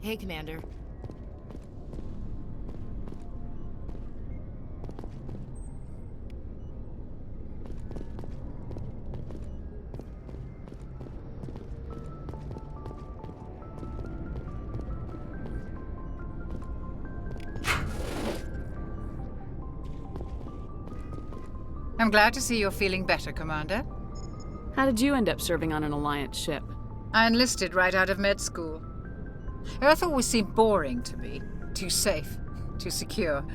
Hey, Commander. I'm glad to see you're feeling better, Commander. How did you end up serving on an Alliance ship? I enlisted right out of med school. Earth always seemed boring to me. Too safe, too secure.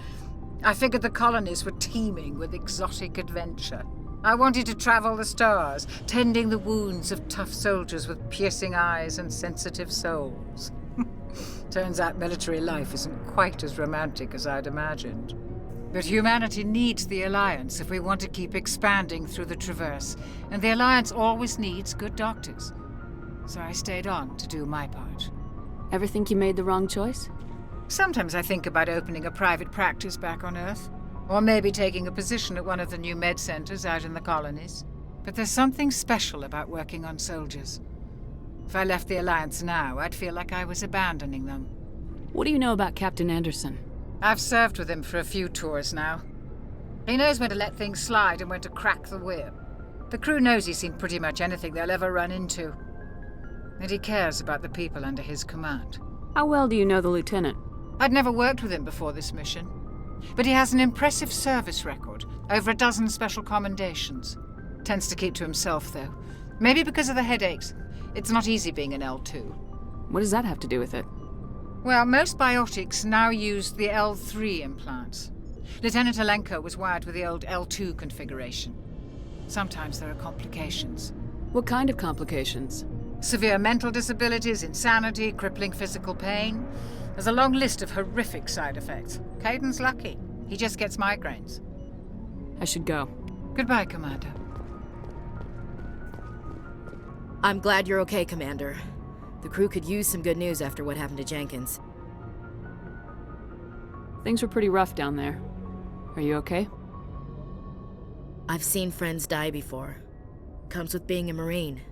I figured the colonies were teeming with exotic adventure. I wanted to travel the stars, tending the wounds of tough soldiers with piercing eyes and sensitive souls. Turns out military life isn't quite as romantic as I'd imagined. But humanity needs the Alliance if we want to keep expanding through the Traverse, and the Alliance always needs good doctors. So I stayed on to do my part. Ever think you made the wrong choice? Sometimes I think about opening a private practice back on Earth, or maybe taking a position at one of the new med centers out in the colonies. But there's something special about working on soldiers. If I left the Alliance now, I'd feel like I was abandoning them. What do you know about Captain Anderson? I've served with him for a few tours now. He knows when to let things slide and when to crack the whip. The crew knows he's seen pretty much anything they'll ever run into. And he cares about the people under his command. How well do you know the Lieutenant? I'd never worked with him before this mission. But he has an impressive service record, over a dozen special commendations. Tends to keep to himself, though. Maybe because of the headaches. It's not easy being an L2. What does that have to do with it? Well, most biotics now use the L3 implants. Lieutenant Alenko was wired with the old L2 configuration. Sometimes there are complications. What kind of complications? Severe mental disabilities, insanity, crippling physical pain. There's a long list of horrific side effects. Caden's lucky. He just gets migraines. I should go. Goodbye, Commander. I'm glad you're okay, Commander. The crew could use some good news after what happened to Jenkins. Things were pretty rough down there. Are you okay? I've seen friends die before. Comes with being a Marine.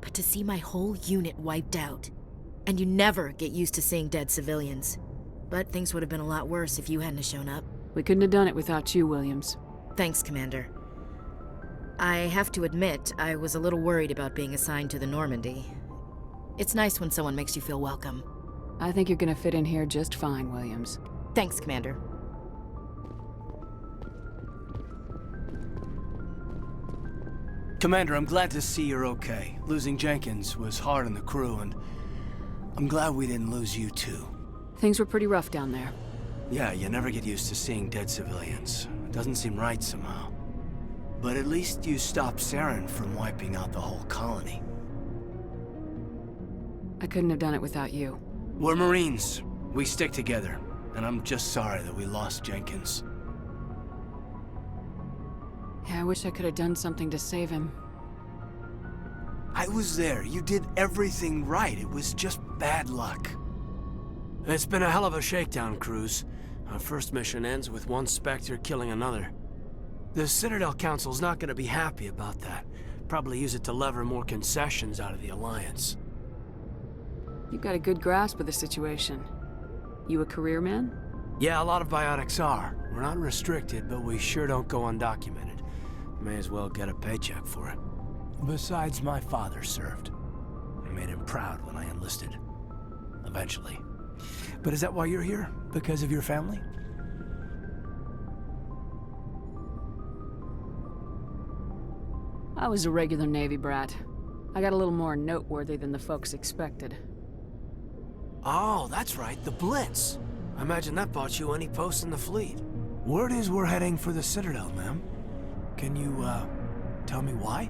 But to see my whole unit wiped out, and you never get used to seeing dead civilians. But things would have been a lot worse if you hadn't shown up. We couldn't have done it without you, Williams. Thanks, Commander. I have to admit, I was a little worried about being assigned to the Normandy. It's nice when someone makes you feel welcome. I think you're gonna fit in here just fine, Williams. Thanks, Commander. Commander, I'm glad to see you're okay. Losing Jenkins was hard on the crew, and I'm glad we didn't lose you too. Things were pretty rough down there. Yeah, you never get used to seeing dead civilians. It doesn't seem right somehow. But at least you stopped Saren from wiping out the whole colony. I couldn't have done it without you. We're Marines. We stick together. And I'm just sorry that we lost Jenkins. Yeah, I wish I could have done something to save him. I was there. You did everything right. It was just bad luck. It's been a hell of a shakedown, Cruz. Our first mission ends with one Spectre killing another. The Citadel Council's not gonna be happy about that. Probably use it to lever more concessions out of the Alliance. You've got a good grasp of the situation. You a career man? Yeah, a lot of biotics are. We're not restricted, but we sure don't go undocumented. May as well get a paycheck for it. Besides, my father served. I made him proud when I enlisted. Eventually. But is that why you're here? Because of your family? I was a regular Navy brat. I got a little more noteworthy than the folks expected. Oh, that's right, the Blitz. I imagine that bought you any post in the fleet. Word is we're heading for the Citadel, ma'am. Can you, tell me why?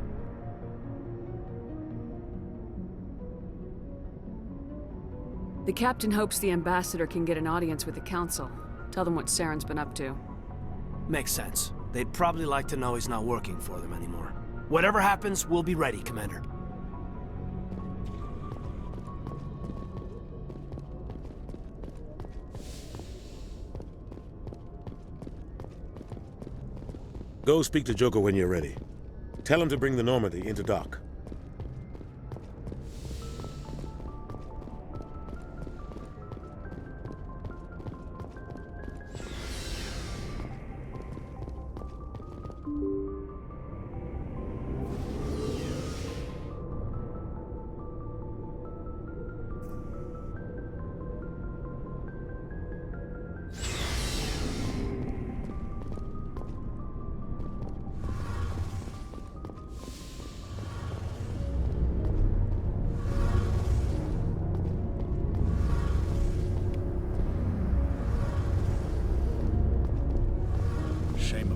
The captain hopes the ambassador can get an audience with the council. Tell them what Saren's been up to. Makes sense. They'd probably like to know he's not working for them anymore. Whatever happens, we'll be ready, Commander. Go speak to Joker when you're ready. Tell him to bring the Normandy into dock.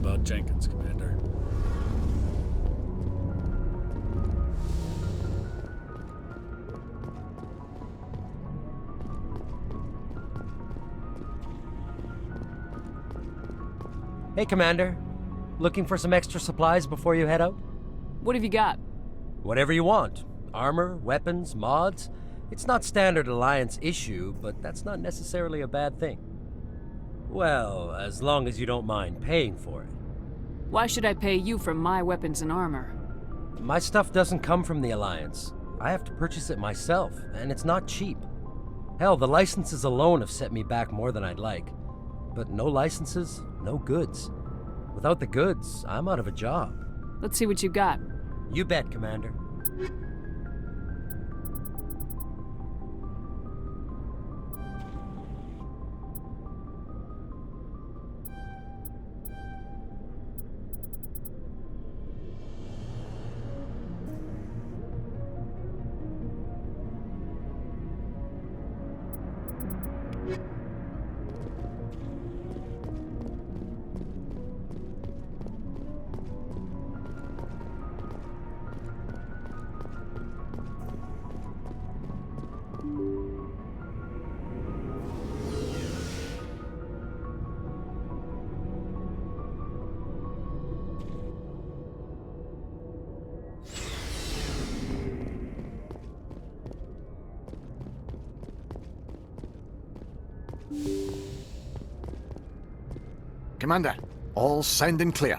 about Jenkins, Commander. Hey, Commander. Looking for some extra supplies before you head out? What have you got? Whatever you want. Armor, weapons, mods. It's not standard Alliance issue, but that's not necessarily a bad thing. Well, as long as you don't mind paying for it. Why should I pay you for my weapons and armor? My stuff doesn't come from the Alliance. I have to purchase it myself, and it's not cheap. Hell, the licenses alone have set me back more than I'd like. But no licenses, no goods. Without the goods, I'm out of a job. Let's see what you got. You bet, Commander. Commander, all sound and clear.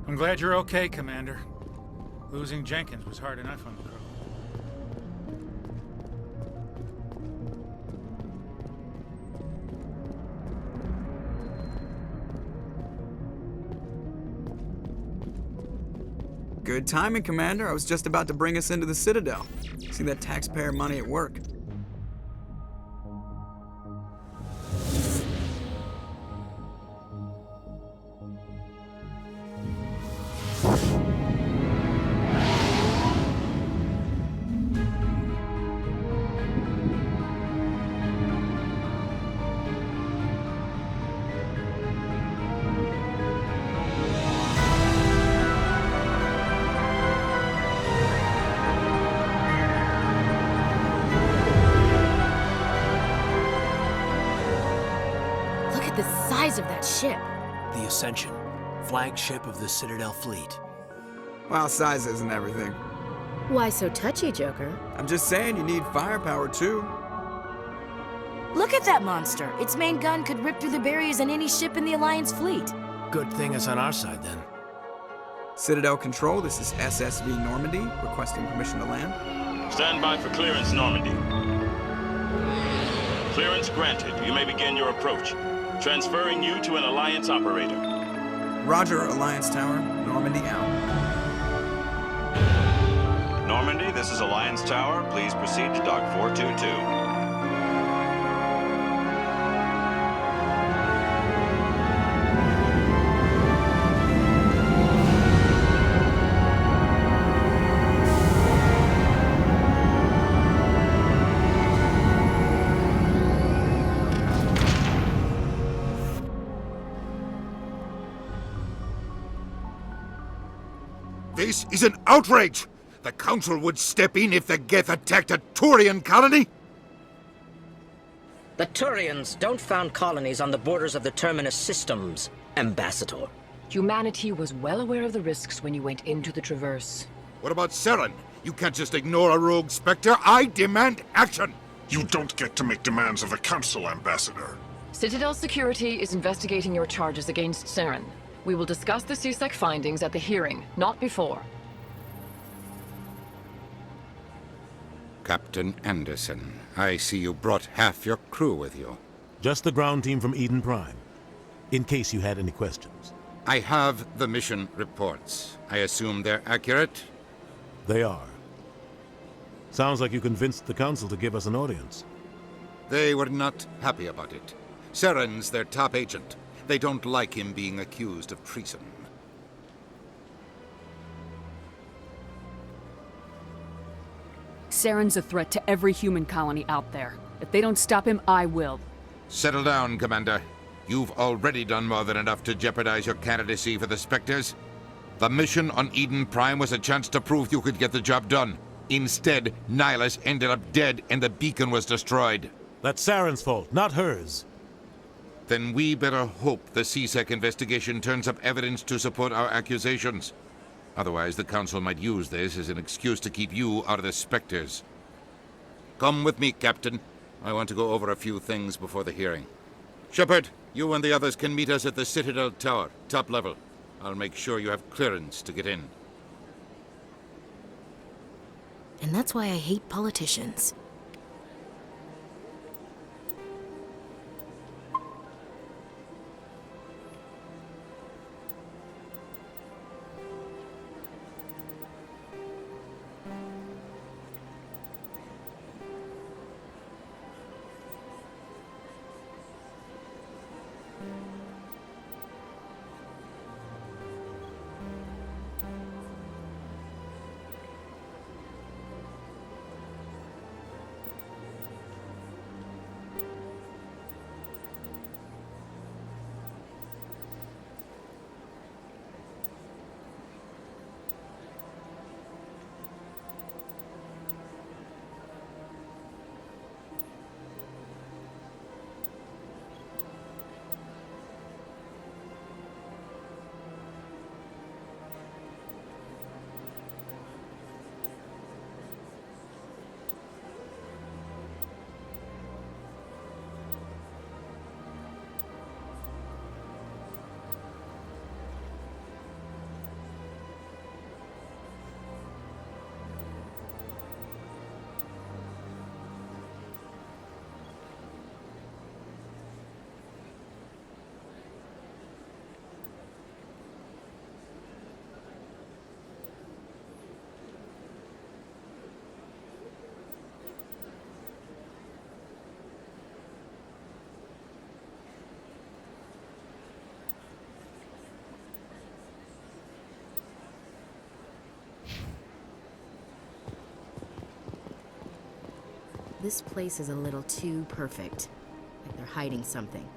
I'm glad you're okay, Commander. Losing Jenkins was hard enough on the crew. Good timing, Commander. I was just about to bring us into the Citadel. See that taxpayer money at work. The size of that ship. The Ascension, flagship of the Citadel fleet. Well, size isn't everything. Why so touchy, Joker? I'm just saying you need firepower, too. Look at that monster. Its main gun could rip through the barriers in any ship in the Alliance fleet. Good thing it's on our side, then. Citadel Control, this is SSV Normandy, requesting permission to land. Stand by for clearance, Normandy. Clearance granted. You may begin your approach. Transferring you to an Alliance operator. Roger, Alliance Tower. Normandy out. Normandy, this is Alliance Tower. Please proceed to Dock 422. This is an outrage! The Council would step in if the Geth attacked a Turian colony? The Turians don't found colonies on the borders of the Terminus systems, Ambassador. Humanity was well aware of the risks when you went into the Traverse. What about Saren? You can't just ignore a rogue Spectre. I demand action! You don't get to make demands of the Council, Ambassador. Citadel Security is investigating your charges against Saren. We will discuss the CSEC findings at the hearing, not before. Captain Anderson, I see you brought half your crew with you. Just the ground team from Eden Prime, in case you had any questions. I have the mission reports. I assume they're accurate? They are. Sounds like you convinced the Council to give us an audience. They were not happy about it. Saren's their top agent. They don't like him being accused of treason. Saren's a threat to every human colony out there. If they don't stop him, I will. Settle down, Commander. You've already done more than enough to jeopardize your candidacy for the Spectres. The mission on Eden Prime was a chance to prove you could get the job done. Instead, Nihilus ended up dead and the beacon was destroyed. That's Saren's fault, not hers. Then we better hope the CSEC investigation turns up evidence to support our accusations. Otherwise, the Council might use this as an excuse to keep you out of the Spectres. Come with me, Captain. I want to go over a few things before the hearing. Shepard, you and the others can meet us at the Citadel Tower, top level. I'll make sure you have clearance to get in. And that's why I hate politicians. This place is a little too perfect. Like they're hiding something.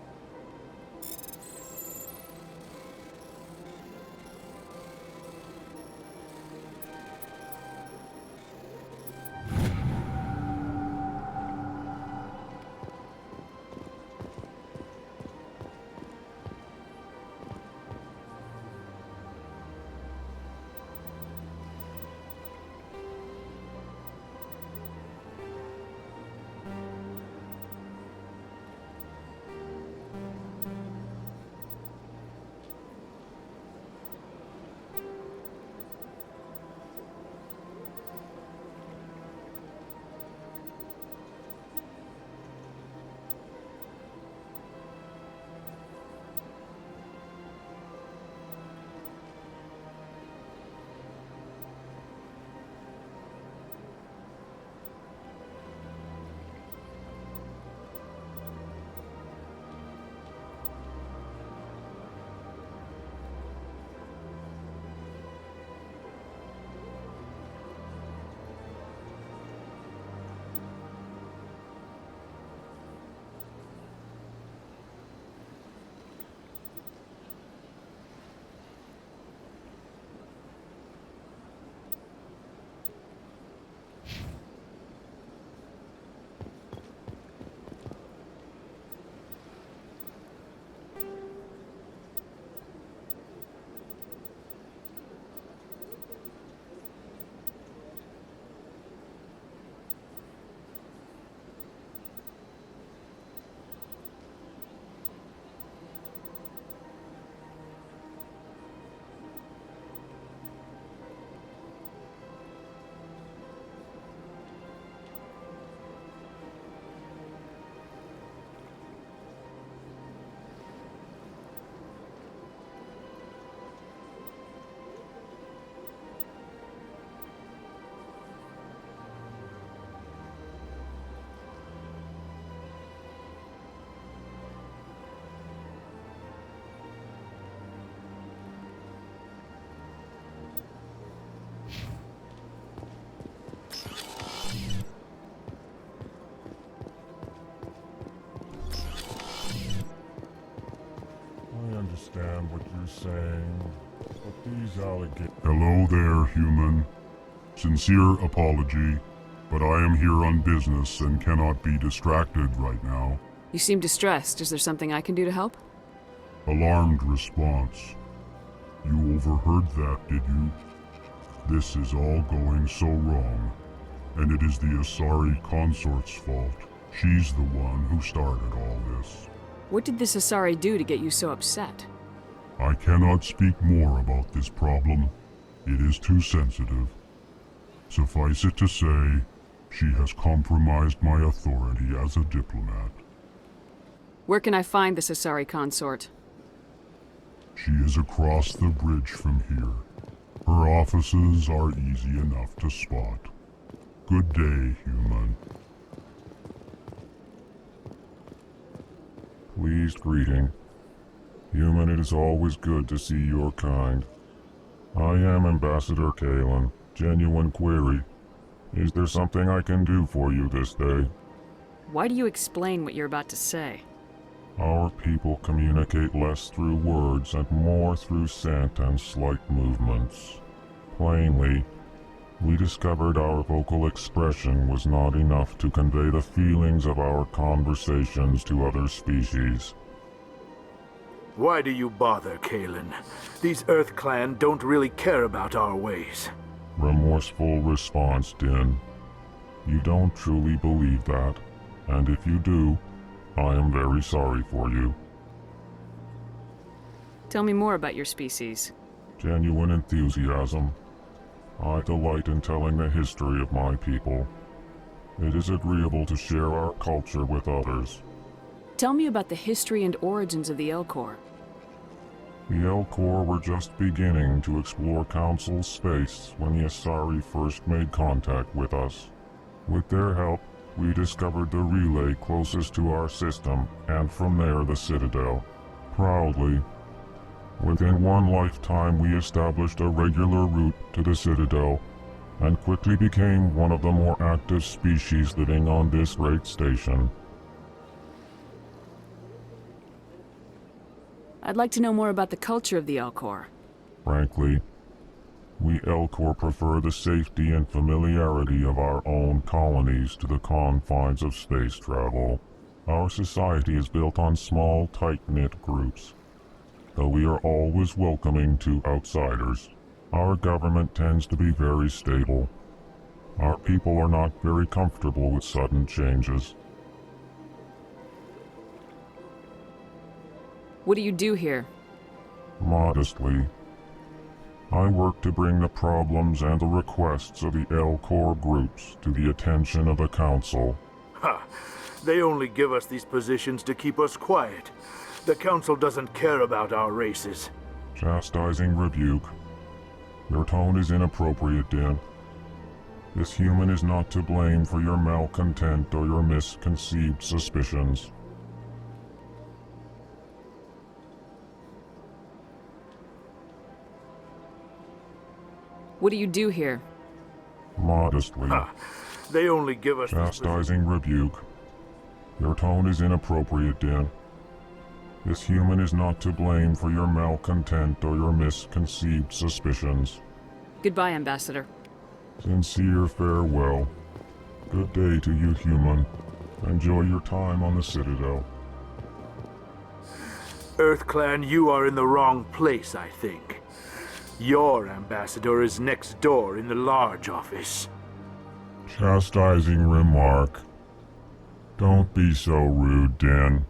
understand what you're saying, but these alligators... Hello there, human. Sincere apology, but I am here on business and cannot be distracted right now. You seem distressed. Is there something I can do to help? Alarmed response. You overheard that, did you? This is all going so wrong, and it is the Asari consort's fault. She's the one who started all this. What did this Asari do to get you so upset? I cannot speak more about this problem. It is too sensitive. Suffice it to say, she has compromised my authority as a diplomat. Where can I find this Asari consort? She is across the bridge from here. Her offices are easy enough to spot. Good day, human. Pleased greeting. Human, it is always good to see your kind. I am Ambassador Kalen. Genuine query. Is there something I can do for you this day? Why do you explain what you're about to say? Our people communicate less through words and more through scent and slight movements. Plainly, we discovered our vocal expression was not enough to convey the feelings of our conversations to other species. Why do you bother, Kalen? These Earth Clan don't really care about our ways. Remorseful response, Din. You don't truly believe that, and if you do, I am very sorry for you. Tell me more about your species. Genuine enthusiasm. I delight in telling the history of my people. It is agreeable to share our culture with others. Tell me about the history and origins of the Elcor. The Elcor were just beginning to explore Council's space when the Asari first made contact with us. With their help, we discovered the relay closest to our system, and from there the Citadel. Proudly, within one lifetime we established a regular route to the Citadel, and quickly became one of the more active species living on this great station. I'd like to know more about the culture of the Elcor. Frankly, we Elcor prefer the safety and familiarity of our own colonies to the confines of space travel. Our society is built on small, tight-knit groups. Though we are always welcoming to outsiders, our government tends to be very stable. Our people are not very comfortable with sudden changes. What do you do here? Modestly, I work to bring the problems and the requests of the Elcor groups to the attention of the Council. Ha! They only give us these positions to keep us quiet. The Council doesn't care about our races. Chastising rebuke. Your tone is inappropriate, Din. This human is not to blame for your malcontent or your misconceived suspicions. What do you do here? Modestly. Ha! They only give us chastising rebuke. Your tone is inappropriate, Din. This human is not to blame for your malcontent or your misconceived suspicions. Goodbye, Ambassador. Sincere farewell. Good day to you, human. Enjoy your time on the Citadel. Earth Clan, you are in the wrong place, I think. Your ambassador is next door in the large office. Chastising remark. Don't be so rude, Din.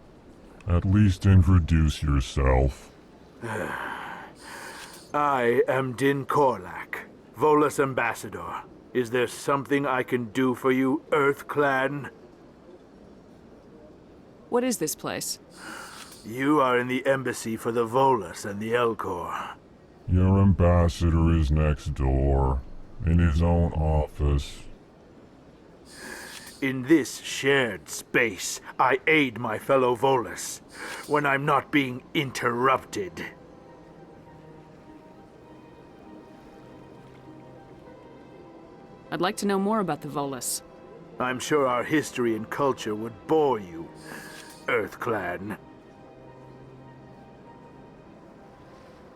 At least introduce yourself. I am Din Korlak, Volus Ambassador. Is there something I can do for you, Earth Clan? What is this place? You are in the embassy for the Volus and the Elcor. Your ambassador is next door, in his own office. In this shared space, I aid my fellow Volus when I'm not being interrupted. I'd like to know more about the Volus. I'm sure our history and culture would bore you, Earth Clan.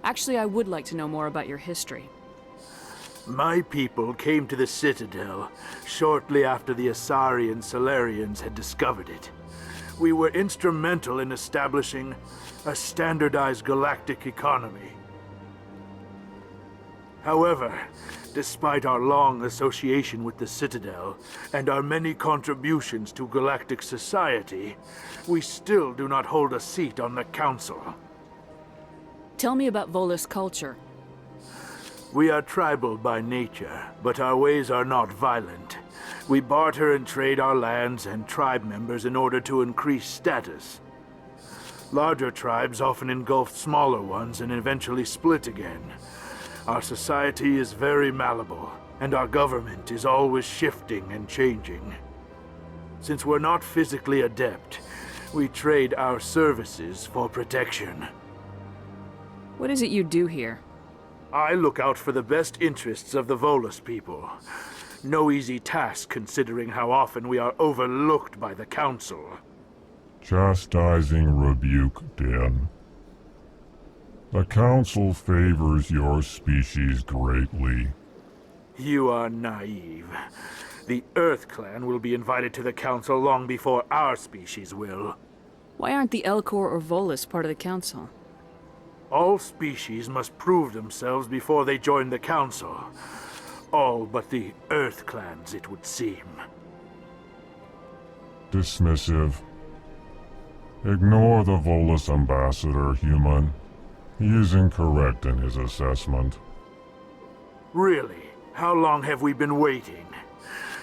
Actually, I would like to know more about your history. My people came to the Citadel shortly after the Asari and Salarians had discovered it. We were instrumental in establishing a standardized galactic economy. However, despite our long association with the Citadel and our many contributions to galactic society, we still do not hold a seat on the Council. Tell me about Volus culture. We are tribal by nature, but our ways are not violent. We barter and trade our lands and tribe members in order to increase status. Larger tribes often engulf smaller ones and eventually split again. Our society is very malleable, and our government is always shifting and changing. Since we're not physically adept, we trade our services for protection. What is it you do here? I look out for the best interests of the Volus people. No easy task considering how often we are overlooked by the Council. Chastising rebuke, Din. The Council favors your species greatly. You are naive. The Earth Clan will be invited to the Council long before our species will. Why aren't the Elcor or Volus part of the Council? All species must prove themselves before they join the Council. All but the Earth Clans, it would seem. Dismissive. Ignore the Volus ambassador, human. He is incorrect in his assessment. Really? How long have we been waiting?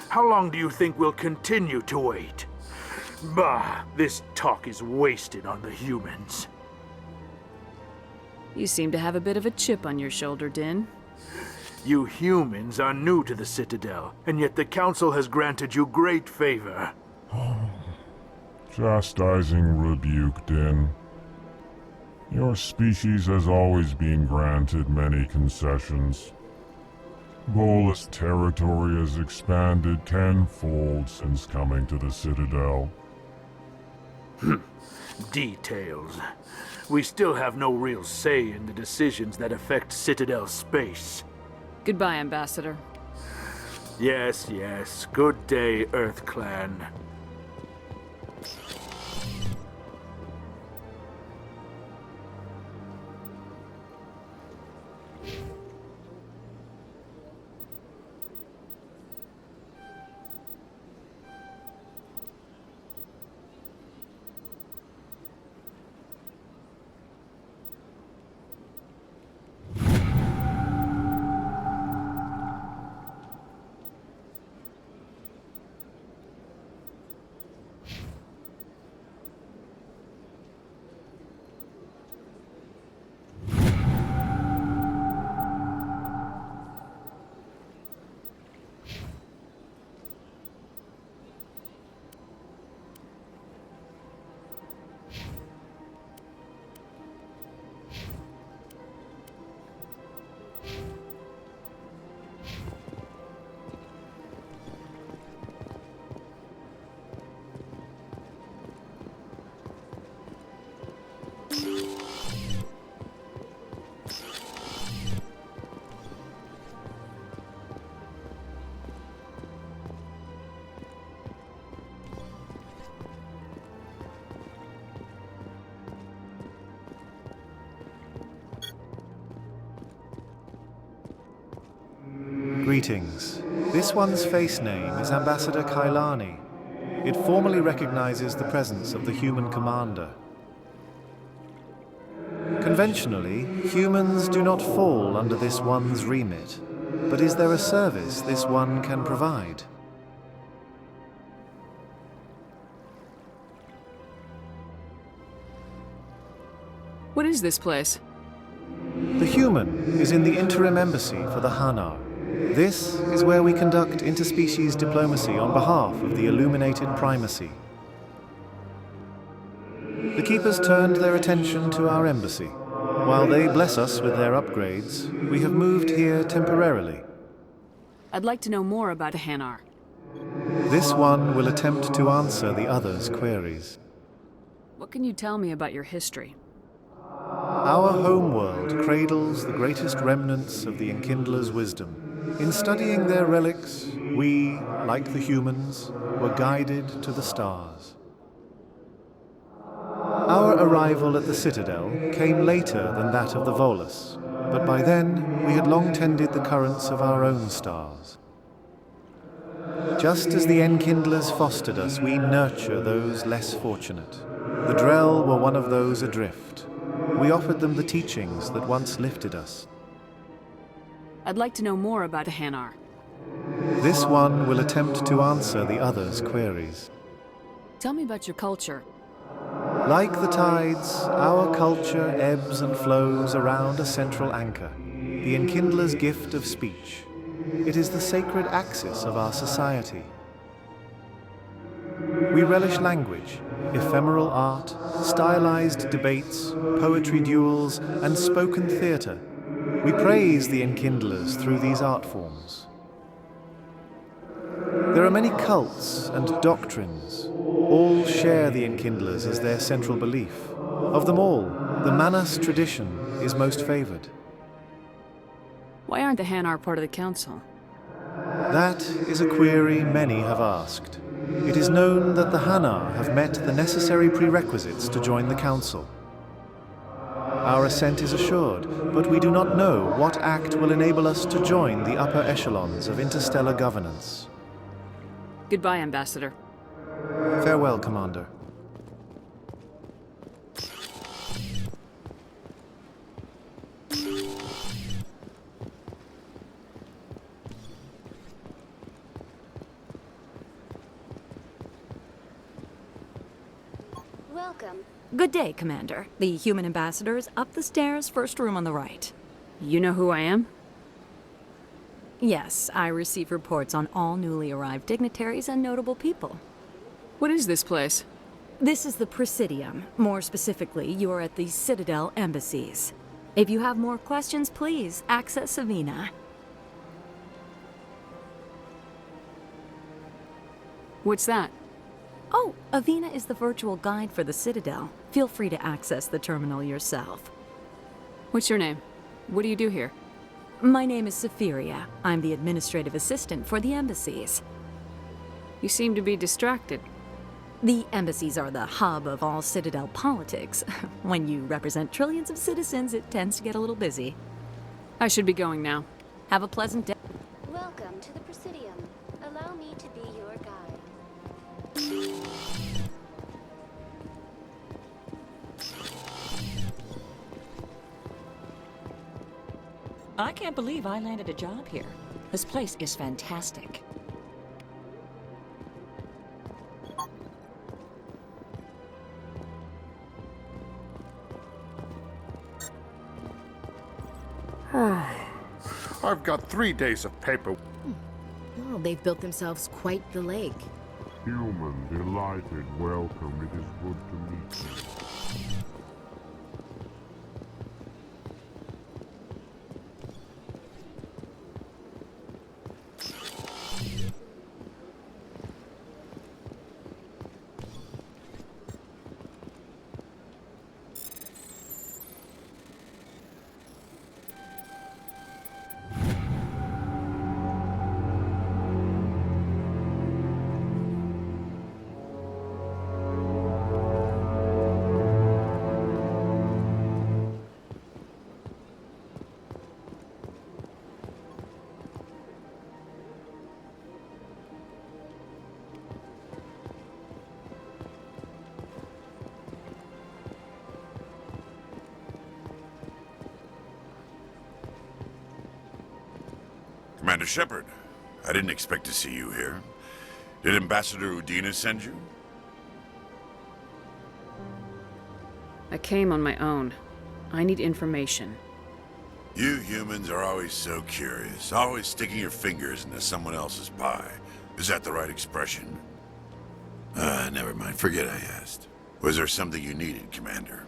How long do you think we'll continue to wait? Bah, this talk is wasted on the humans. You seem to have a bit of a chip on your shoulder, Din. You humans are new to the Citadel, and yet the Council has granted you great favor. Chastising rebuke, Din. Your species has always been granted many concessions. Volus territory has expanded tenfold since coming to the Citadel. Details. We still have no real say in the decisions that affect Citadel space. Goodbye, Ambassador. Yes, yes. Good day, Earth Clan. Greetings. This one's face name is Ambassador Kailani. It formally recognizes the presence of the human commander. Conventionally, humans do not fall under this one's remit, but is there a service this one can provide? What is this place? The human is in the interim embassy for the Hanar. This is where we conduct interspecies diplomacy on behalf of the illuminated primacy. The Keepers turned their attention to our embassy. While they bless us with their upgrades, we have moved here temporarily. I'd like to know more about the Hanar. This one will attempt to answer the other's queries. What can you tell me about your history? Our homeworld cradles the greatest remnants of the Enkindler's wisdom. In studying their relics, we, like the humans, were guided to the stars. Our arrival at the Citadel came later than that of the Volus, but by then we had long tended the currents of our own stars. Just as the Enkindlers fostered us, we nurture those less fortunate. The Drell were one of those adrift. We offered them the teachings that once lifted us. I'd like to know more about the Hanar. This one will attempt to answer the other's queries. Tell me about your culture. Like the tides, our culture ebbs and flows around a central anchor, the Enkindler's gift of speech. It is the sacred axis of our society. We relish language, ephemeral art, stylized debates, poetry duels, and spoken theatre. We praise the Enkindlers through these art forms. There are many cults and doctrines. All share the Enkindlers as their central belief. Of them all, the Manus tradition is most favored. Why aren't the Hanar part of the Council? That is a query many have asked. It is known that the Hanar have met the necessary prerequisites to join the Council. Our assent is assured, but we do not know what act will enable us to join the upper echelons of interstellar governance. Goodbye, Ambassador. Farewell, Commander. Welcome. Good day, Commander. The human ambassador is up the stairs, first room on the right. You know who I am? Yes, I receive reports on all newly arrived dignitaries and notable people. What is this place? This is the Presidium. More specifically, you are at the Citadel embassies. If you have more questions, please access Avina. What's that? Oh, Avina is the virtual guide for the Citadel. Feel free to access the terminal yourself. What's your name? What do you do here? My name is Sephiria. I'm the administrative assistant for the embassies. You seem to be distracted. The embassies are the hub of all Citadel politics. When you represent trillions of citizens, it tends to get a little busy. I should be going now. Have a pleasant day. Welcome to the Presidium. Allow me to be your guide. I can't believe I landed a job here. This place is fantastic. I've got 3 days of paper. Well, they've built themselves quite the lake. Human, delighted, welcome. It is good to meet you. Commander Shepard, I didn't expect to see you here. Did Ambassador Udina send you? I came on my own. I need information. You humans are always so curious, always sticking your fingers into someone else's pie. Is that the right expression? Never mind. Forget I asked. Was there something you needed, Commander?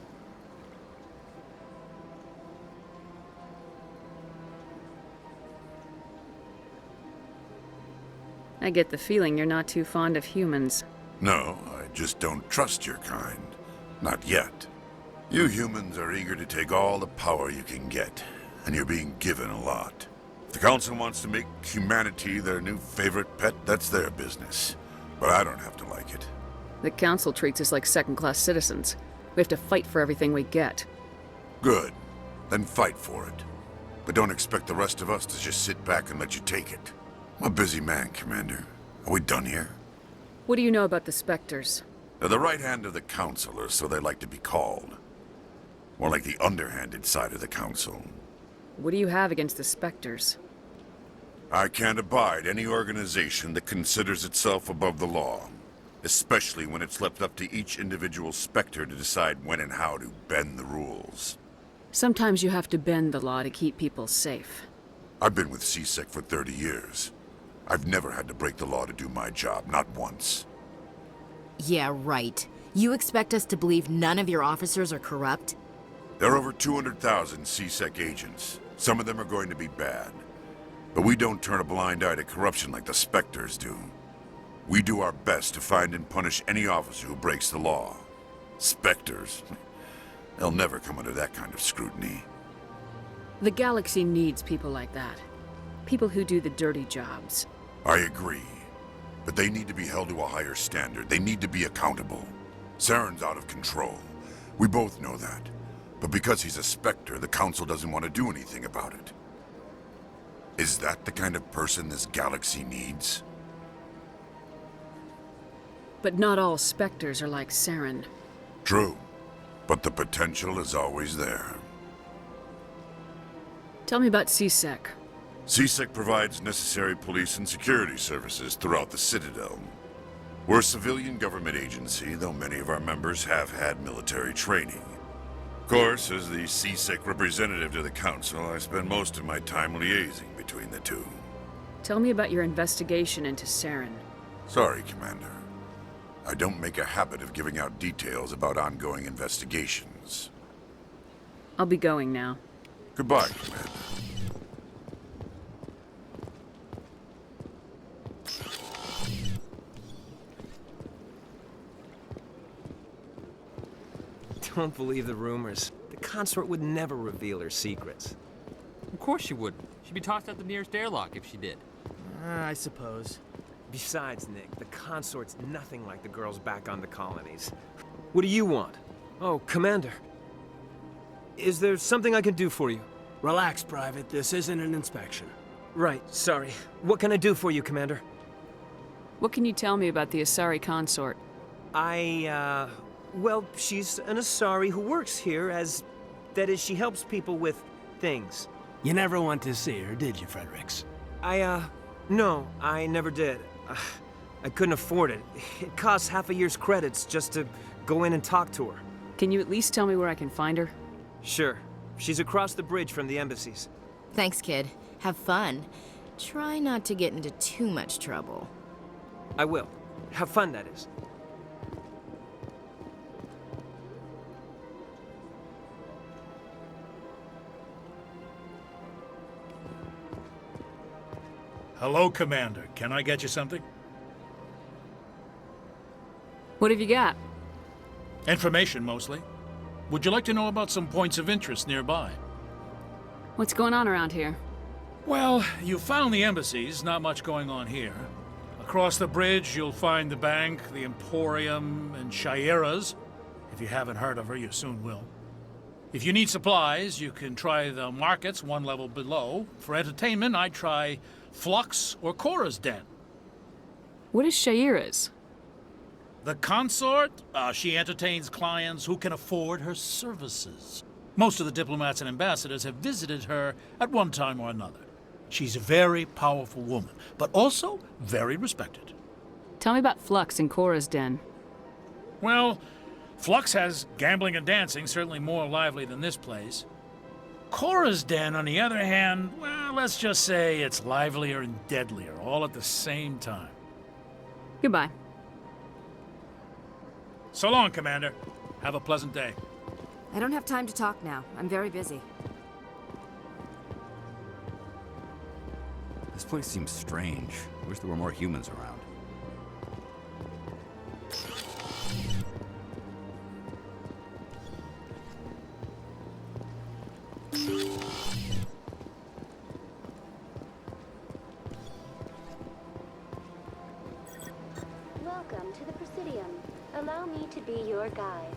I get the feeling you're not too fond of humans. No, I just don't trust your kind. Not yet. You humans are eager to take all the power you can get, and you're being given a lot. If the Council wants to make humanity their new favorite pet, that's their business. But I don't have to like it. The Council treats us like second-class citizens. We have to fight for everything we get. Good. Then fight for it. But don't expect the rest of us to just sit back and let you take it. I'm a busy man, Commander. Are we done here? What do you know about the Specters? They're the right hand of the Council, or so they like to be called. More like the underhanded side of the Council. What do you have against the Specters? I can't abide any organization that considers itself above the law. Especially when it's left up to each individual Spectre to decide when and how to bend the rules. Sometimes you have to bend the law to keep people safe. I've been with CSEC for 30 years. I've never had to break the law to do my job, not once. Yeah, right. You expect us to believe none of your officers are corrupt? There are over 200,000 CSEC agents. Some of them are going to be bad. But we don't turn a blind eye to corruption like the Spectres do. We do our best to find and punish any officer who breaks the law. Spectres? They'll never come under that kind of scrutiny. The galaxy needs people like that. People who do the dirty jobs. I agree. But they need to be held to a higher standard. They need to be accountable. Saren's out of control. We both know that. But because he's a Spectre, the Council doesn't want to do anything about it. Is that the kind of person this galaxy needs? But not all Spectres are like Saren. True. But the potential is always there. Tell me about CSEC. CSEC provides necessary police and security services throughout the Citadel. We're a civilian government agency, though many of our members have had military training. Of course, as the CSEC representative to the Council, I spend most of my time liaising between the two. Tell me about your investigation into Saren. Sorry, Commander. I don't make a habit of giving out details about ongoing investigations. I'll be going now. Goodbye, Commander. Don't believe the rumors. The consort would never reveal her secrets. Of course she wouldn't. She'd be tossed out the nearest airlock if she did. I suppose. Besides, Nick, the consort's nothing like the girls back on the colonies. What do you want? Oh, Commander. Is there something I can do for you? Relax, Private. This isn't an inspection. Right, sorry. What can I do for you, Commander? What can you tell me about the Asari consort? Well, she's an Asari who works here that is, she helps people with things. You never went to see her, did you, Fredericks? No, I never did. I couldn't afford it. It costs half a year's credits just to go in and talk to her. Can you at least tell me where I can find her? Sure. She's across the bridge from the embassies. Thanks, kid. Have fun. Try not to get into too much trouble. I will. Have fun, that is. Hello, Commander. Can I get you something? What have you got? Information, mostly. Would you like to know about some points of interest nearby? What's going on around here? Well, you found the embassies. Not much going on here. Across the bridge, you'll find the bank, the Emporium, and Shaira's. If you haven't heard of her, you soon will. If you need supplies, you can try the markets one level below. For entertainment, I'd try Flux or Cora's Den. What is Shaira's? The consort? She entertains clients who can afford her services. Most of the diplomats and ambassadors have visited her at one time or another. She's a very powerful woman, but also very respected. Tell me about Flux and Cora's Den. Well, Flux has gambling and dancing, certainly more lively than this place. Cora's Den, on the other hand, well, let's just say it's livelier and deadlier, all at the same time. Goodbye. So long, Commander. Have a pleasant day. I don't have time to talk now. I'm very busy. This place seems strange. I wish there were more humans around. me to be your guide.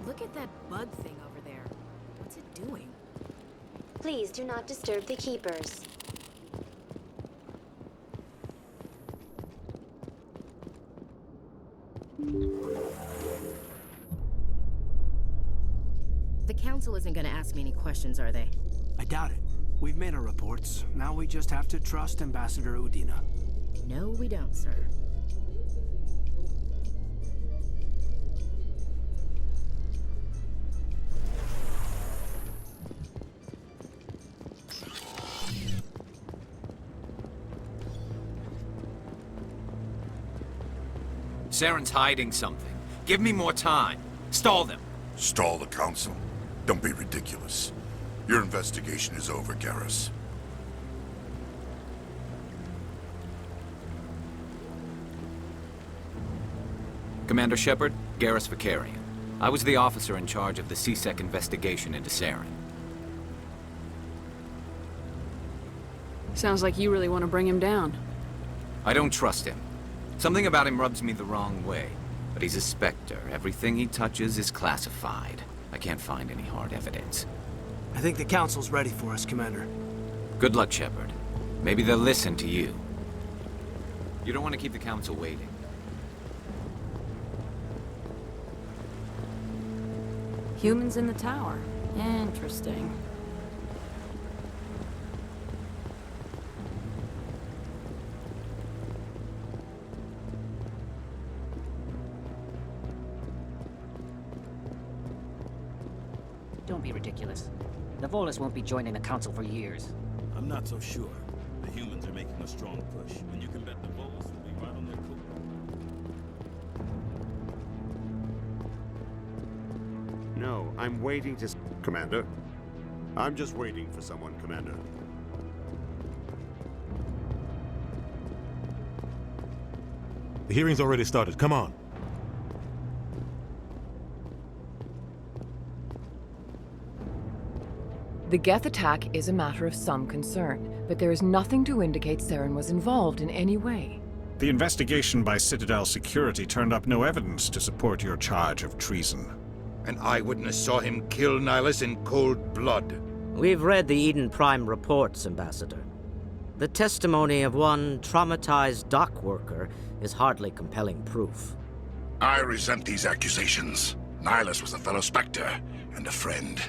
Look at that bug thing over there. What's it doing? Please do not disturb the keepers. The council isn't gonna ask me any questions, are they? I doubt it. We've made our reports. Now we just have to trust Ambassador Udina. No, we don't, sir. Saren's hiding something. Give me more time. Stall them. Stall the council? Don't be ridiculous. Your investigation is over, Garrus. Commander Shepard, Garrus Vakarian. I was the officer in charge of the CSEC investigation into Saren. Sounds like you really want to bring him down. I don't trust him. Something about him rubs me the wrong way. But he's a Spectre. Everything he touches is classified. I can't find any hard evidence. I think the council's ready for us, Commander. Good luck, Shepard. Maybe they'll listen to you. You don't want to keep the council waiting. Humans in the tower. Interesting. Don't be ridiculous. The Volus won't be joining the council for years. I'm not so sure. The humans are making a strong push, and you can bet the Volus will be right on their coat. No, I'm waiting to... Commander? I'm just waiting for someone, Commander. The hearing's already started. Come on. The Geth attack is a matter of some concern, but there is nothing to indicate Saren was involved in any way. The investigation by Citadel security turned up no evidence to support your charge of treason. An eyewitness saw him kill Nihilus in cold blood. We've read the Eden Prime reports, Ambassador. The testimony of one traumatized dock worker is hardly compelling proof. I resent these accusations. Nihilus was a fellow Spectre and a friend.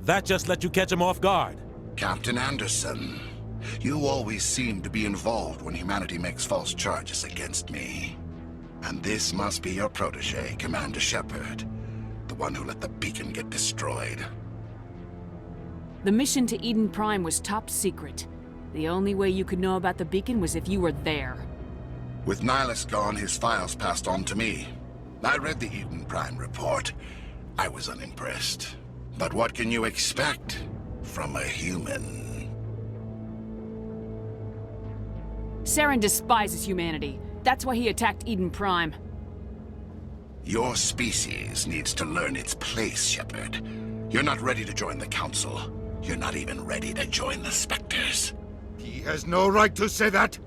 That just let you catch him off guard. Captain Anderson, you always seem to be involved when humanity makes false charges against me. And this must be your protege, Commander Shepard, the one who let the beacon get destroyed. The mission to Eden Prime was top secret. The only way you could know about the beacon was if you were there. With Nihilus gone, his files passed on to me. I read the Eden Prime report. I was unimpressed. But what can you expect from a human? Saren despises humanity. That's why he attacked Eden Prime. Your species needs to learn its place, Shepard. You're not ready to join the Council. You're not even ready to join the Spectres. He has no right to say that.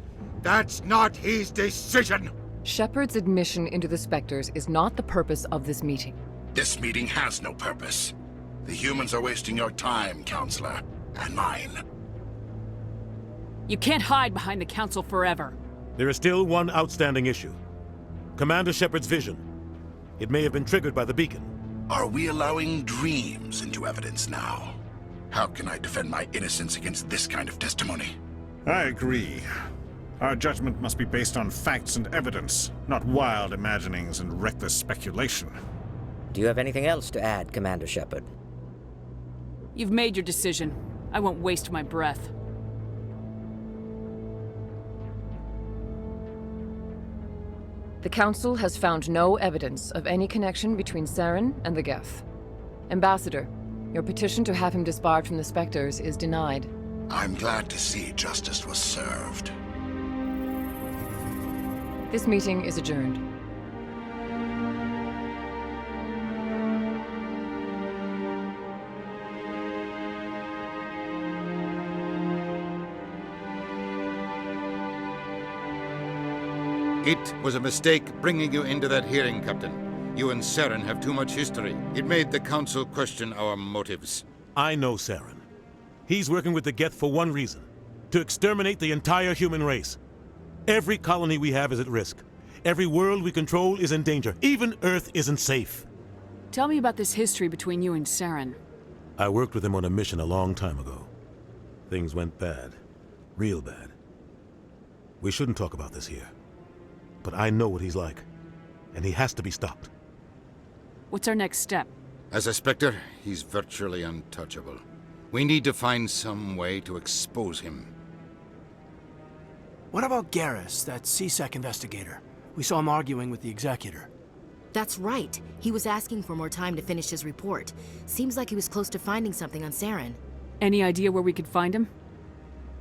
That's not his decision. Shepard's admission into the Spectres is not the purpose of this meeting. This meeting has no purpose. The humans are wasting your time, Counselor, and mine. You can't hide behind the Council forever. There is still one outstanding issue. Commander Shepard's vision. It may have been triggered by the beacon. Are we allowing dreams into evidence now? How can I defend my innocence against this kind of testimony? I agree. Our judgment must be based on facts and evidence, not wild imaginings and reckless speculation. Do you have anything else to add, Commander Shepard? You've made your decision. I won't waste my breath. The Council has found no evidence of any connection between Saren and the Geth. Ambassador, your petition to have him disbarred from the Spectres is denied. I'm glad to see justice was served. This meeting is adjourned. It was a mistake bringing you into that hearing, Captain. You and Saren have too much history. It made the Council question our motives. I know Saren. He's working with the Geth for one reason. To exterminate the entire human race. Every colony we have is at risk. Every world we control is in danger. Even Earth isn't safe. Tell me about this history between you and Saren. I worked with him on a mission a long time ago. Things went bad. Real bad. We shouldn't talk about this here. But I know what he's like. And he has to be stopped. What's our next step? As a Spectre, he's virtually untouchable. We need to find some way to expose him. What about Garrus, that CSEC investigator? We saw him arguing with the Executor. That's right. He was asking for more time to finish his report. Seems like he was close to finding something on Saren. Any idea where we could find him?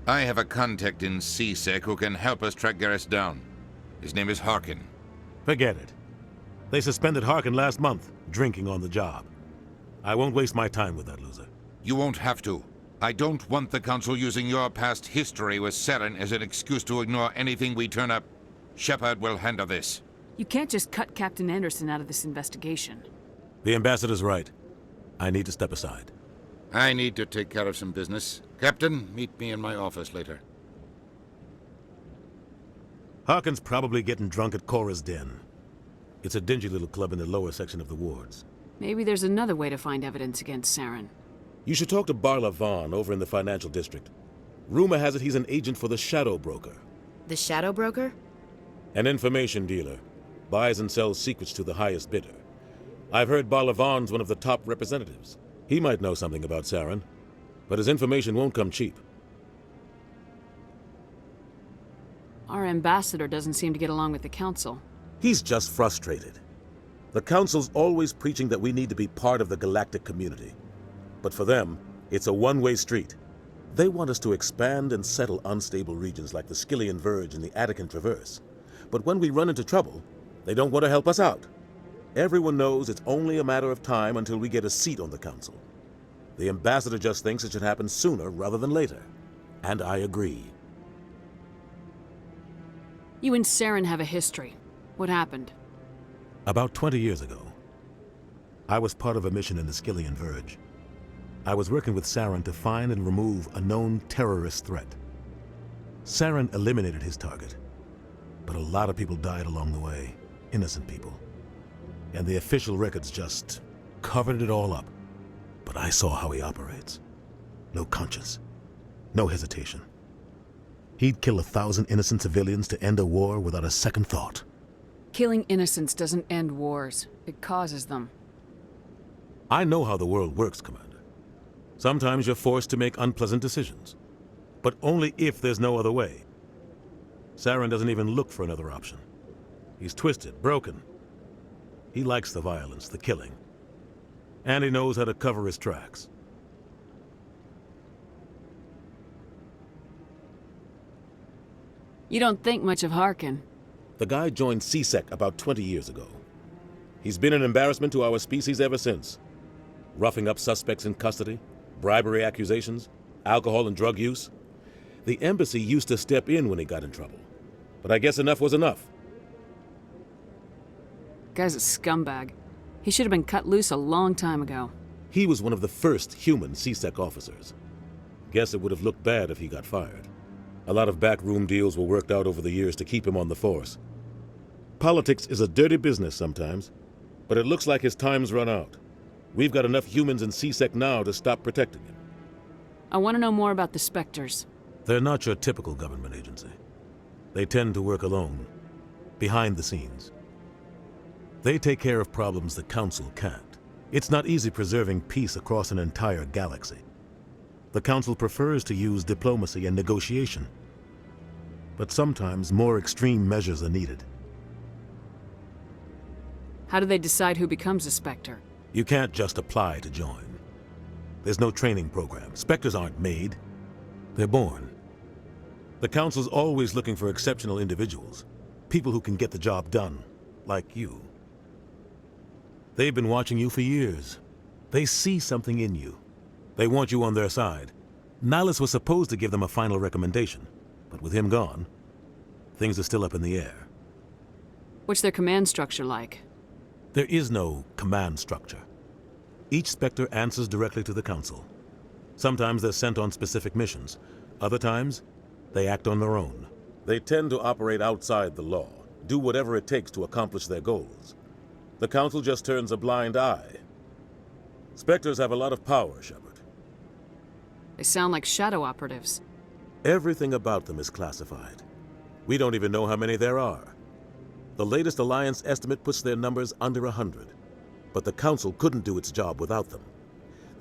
I have a contact in CSEC who can help us track Garrus down. His name is Harkin. Forget it. They suspended Harkin last month, drinking on the job. I won't waste my time with that loser. You won't have to. I don't want the Council using your past history with Saren as an excuse to ignore anything we turn up. Shepard will handle this. You can't just cut Captain Anderson out of this investigation. The Ambassador's right. I need to step aside. I need to take care of some business. Captain, meet me in my office later. Harkin's probably getting drunk at Cora's Den. It's a dingy little club in the lower section of the wards. Maybe there's another way to find evidence against Saren. You should talk to Barla Vaughn over in the financial district. Rumor has it he's an agent for the Shadow Broker. The Shadow Broker? An information dealer. Buys and sells secrets to the highest bidder. I've heard Barla Vaughn's one of the top representatives. He might know something about Saren, but his information won't come cheap. Our ambassador doesn't seem to get along with the Council. He's just frustrated. The Council's always preaching that we need to be part of the galactic community. But for them, it's a one-way street. They want us to expand and settle unstable regions like the Skyllian Verge and the Attican Traverse. But when we run into trouble, they don't want to help us out. Everyone knows it's only a matter of time until we get a seat on the Council. The ambassador just thinks it should happen sooner rather than later. And I agree. You and Saren have a history. What happened? About 20 years ago, I was part of a mission in the Skyllian Verge. I was working with Saren to find and remove a known terrorist threat. Saren eliminated his target, but a lot of people died along the way, innocent people. And the official records just covered it all up. but I saw how he operates. No conscience. No hesitation. He'd kill 1,000 innocent civilians to end a war without a second thought. Killing innocents doesn't end wars. It causes them. I know how the world works, Commander. Sometimes you're forced to make unpleasant decisions. But only if there's no other way. Saren doesn't even look for another option. He's twisted, broken. He likes the violence, the killing. And he knows how to cover his tracks. You don't think much of Harkin. The guy joined CSEC about 20 years ago. He's been an embarrassment to our species ever since. Roughing up suspects in custody, bribery accusations, alcohol and drug use. The embassy used to step in when he got in trouble. But I guess enough was enough. Guy's a scumbag. He should have been cut loose a long time ago. He was one of the first human CSEC officers. Guess it would have looked bad if he got fired. A lot of backroom deals were worked out over the years to keep him on the force. Politics is a dirty business sometimes, but it looks like his time's run out. We've got enough humans in CSEC now to stop protecting him. I want to know more about the Specters. They're not your typical government agency. They tend to work alone, behind the scenes. They take care of problems the Council can't. It's not easy preserving peace across an entire galaxy. The Council prefers to use diplomacy and negotiation. But sometimes more extreme measures are needed. How do they decide who becomes a Spectre? You can't just apply to join. There's no training program. Spectres aren't made. They're born. The Council's always looking for exceptional individuals. People who can get the job done, like you. They've been watching you for years. They see something in you. They want you on their side. Nihilus was supposed to give them a final recommendation, but with him gone, things are still up in the air. What's their command structure like? There is no command structure. Each Spectre answers directly to the Council. Sometimes they're sent on specific missions. Other times, they act on their own. They tend to operate outside the law, do whatever it takes to accomplish their goals. The Council just turns a blind eye. Spectres have a lot of power, Shepard. They sound like shadow operatives. Everything about them is classified. We don't even know how many there are. The latest Alliance estimate puts their numbers under 100. But the Council couldn't do its job without them.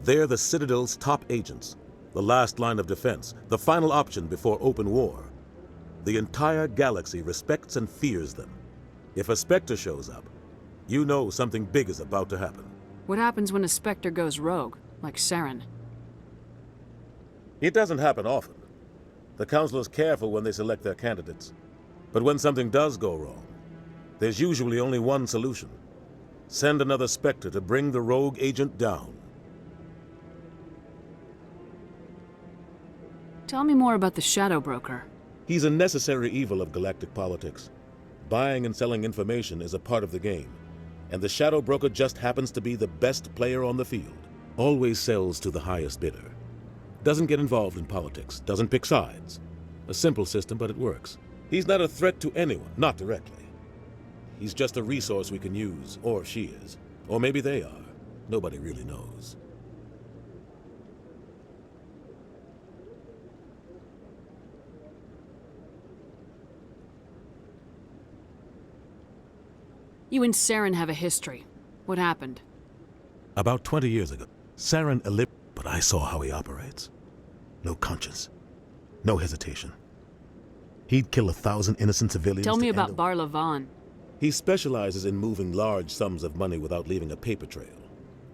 They're the Citadel's top agents, the last line of defense, the final option before open war. The entire galaxy respects and fears them. If a Spectre shows up, you know something big is about to happen. What happens when a Spectre goes rogue, like Saren? It doesn't happen often. The Council is careful when they select their candidates. But when something does go wrong, there's usually only one solution. Send another Spectre to bring the rogue agent down. Tell me more about the Shadow Broker. He's a necessary evil of galactic politics. Buying and selling information is a part of the game. And the Shadow Broker just happens to be the best player on the field. Always sells to the highest bidder. Doesn't get involved in politics, doesn't pick sides. A simple system, but it works. He's not a threat to anyone, not directly. He's just a resource we can use, or she is. Or maybe they are. Nobody really knows. You and Saren have a history. What happened? About 20 years ago, Saren but I saw how he operates. No conscience. No hesitation. He'd kill 1,000 innocent civilians. Tell me about Bar Lavan. He specializes in moving large sums of money without leaving a paper trail.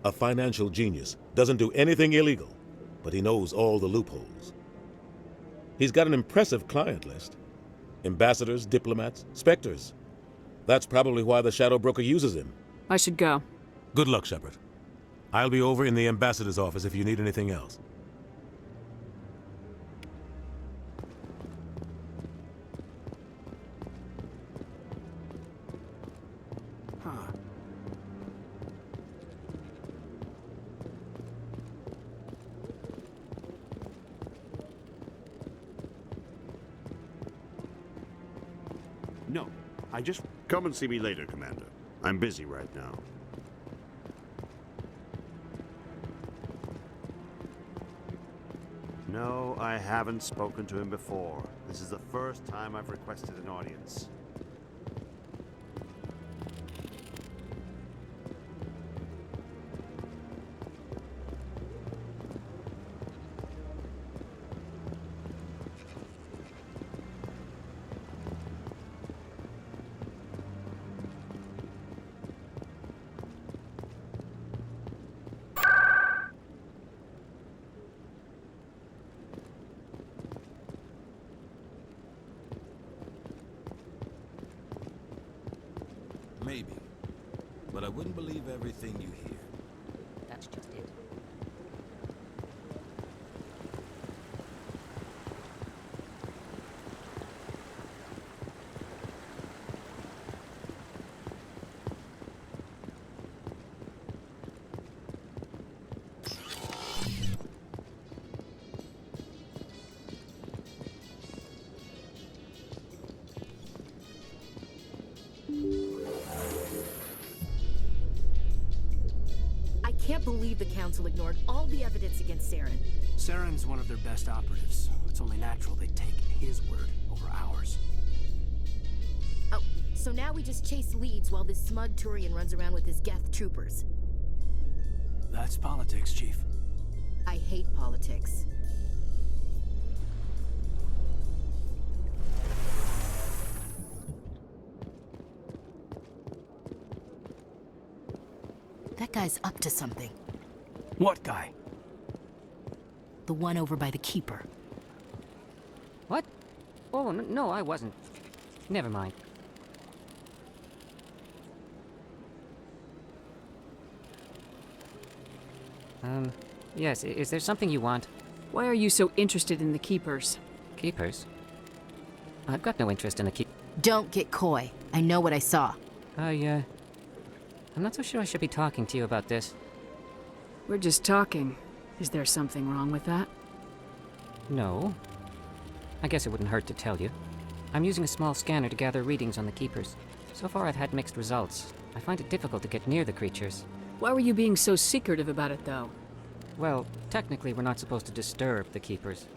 A financial genius, doesn't do anything illegal, but he knows all the loopholes. He's got an impressive client list. Ambassadors, diplomats, Spectres. That's probably why the Shadow Broker uses him. I should go. Good luck, Shepard. I'll be over in the ambassador's office if you need anything else. No, I just... Come and see me later, Commander. I'm busy right now. No, I haven't spoken to him before. This is the first time I've requested an audience. Maybe. But I wouldn't believe everything you hear. That's just it. I can't believe the Council ignored all the evidence against Saren. Saren's one of their best operatives. It's only natural they take his word over ours. Oh, so now we just chase leads while this smug Turian runs around with his Geth troopers. That's politics, Chief. I hate politics. That guy's up to something. What guy? The one over by the Keeper. What? Oh, no, I wasn't. Never mind. Yes, is there something you want? Why are you so interested in the Keepers? Keepers? I've got no interest in the keep. Don't get coy. I know what I saw. I'm not so sure I should be talking to you about this. We're just talking. Is there something wrong with that? No. I guess it wouldn't hurt to tell you. I'm using a small scanner to gather readings on the Keepers. So far I've had mixed results. I find it difficult to get near the creatures. Why were you being so secretive about it, though? Well, technically we're not supposed to disturb the Keepers.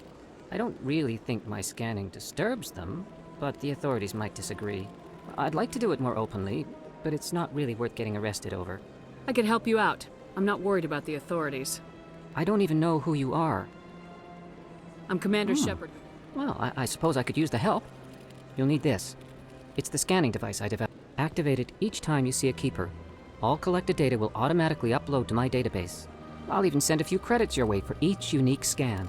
I don't really think my scanning disturbs them, but the authorities might disagree. I'd like to do it more openly, but it's not really worth getting arrested over. I could help you out. I'm not worried about the authorities. I don't even know who you are. I'm Commander Shepard. Well, I suppose I could use the help. You'll need this. It's the scanning device I developed. Activate it each time you see a Keeper. All collected data will automatically upload to my database. I'll even send a few credits your way for each unique scan.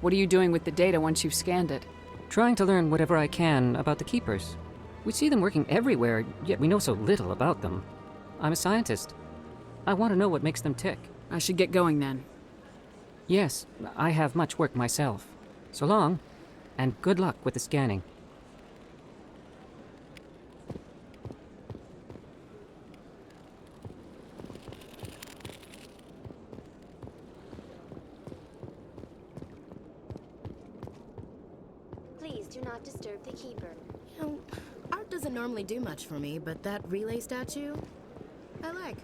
What are you doing with the data once you've scanned it? Trying to learn whatever I can about the Keepers. We see them working everywhere, yet we know so little about them. I'm a scientist. I want to know what makes them tick. I should get going then. Yes, I have much work myself. So long, and good luck with the scanning. Please do not disturb the Keeper. You know, art doesn't normally do much for me, but that relay statue, I like.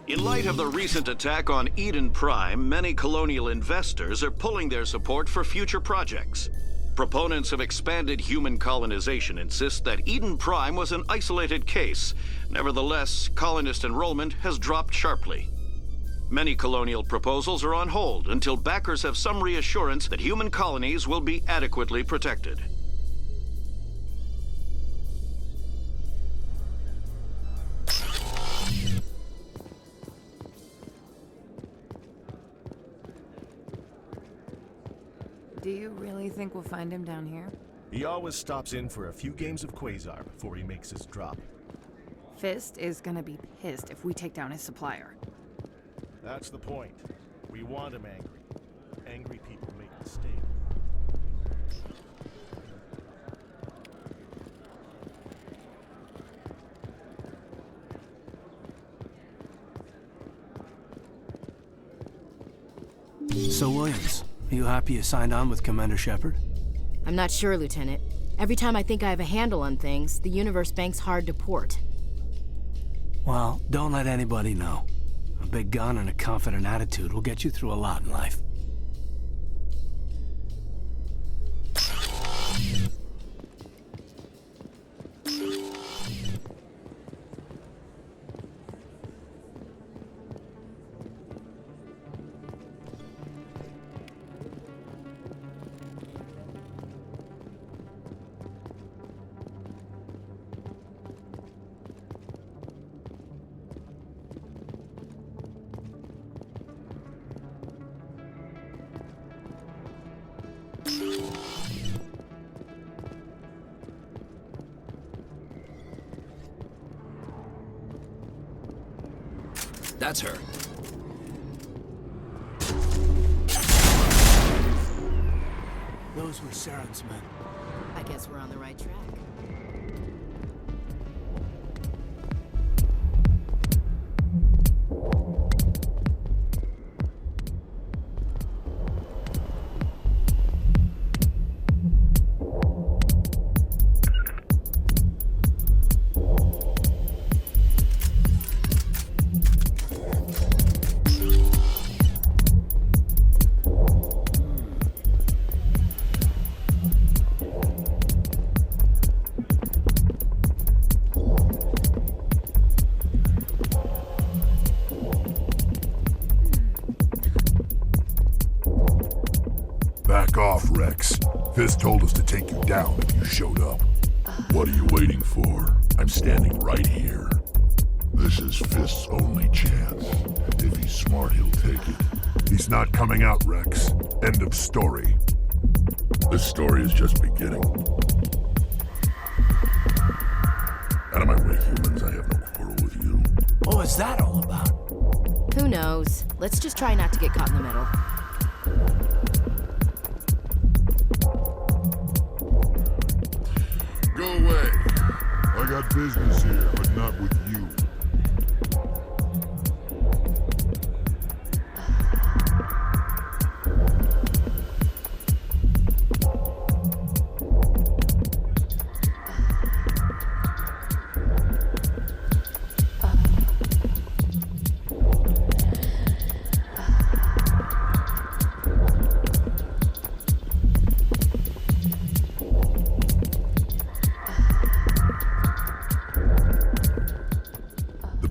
In light of the recent attack on Eden Prime, many colonial investors are pulling their support for future projects. Proponents of expanded human colonization insist that Eden Prime was an isolated case. Nevertheless, colonist enrollment has dropped sharply. Many colonial proposals are on hold until backers have some reassurance that human colonies will be adequately protected. Do you really think we'll find him down here? He always stops in for a few games of Quasar before he makes his drop. Fist is gonna be pissed if we take down his supplier. That's the point. We want him angry. Angry people make mistakes. So, Williams, you happy you signed on with Commander Shepard? I'm not sure, Lieutenant. Every time I think I have a handle on things, the universe bank's hard to port. Well, don't let anybody know. A big gun and a confident attitude will get you through a lot in life. That's her. Those were Saren's men. I guess we're on the right track. Back off, Rex. Fist told us to take you down if you showed up. What are you waiting for? I'm standing right here. This is Fist's only chance. If he's smart, he'll take it. He's not coming out, Rex. End of story. This story is just beginning. Out of my way, humans. I have no quarrel with you. What was that all about? Who knows? Let's just try not to get caught in the middle. Go away. I got business here, but not with you.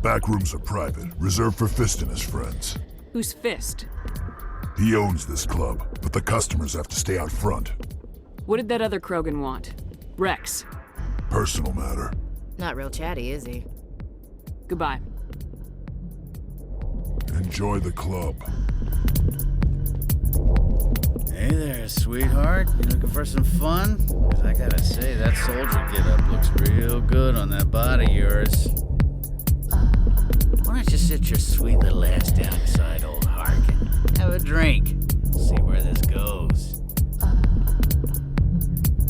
Back rooms are private, reserved for Fist and his friends. Who's Fist? He owns this club, but the customers have to stay out front. What did that other Krogan want? Rex. Personal matter. Not real chatty, is he? Goodbye. Enjoy the club. Hey there, sweetheart. You looking for some fun? 'Cause I gotta say, that soldier get-up looks real good on that body of yours. Why don't you sit your sweet little ass down beside old Harkin? Have a drink. See where this goes.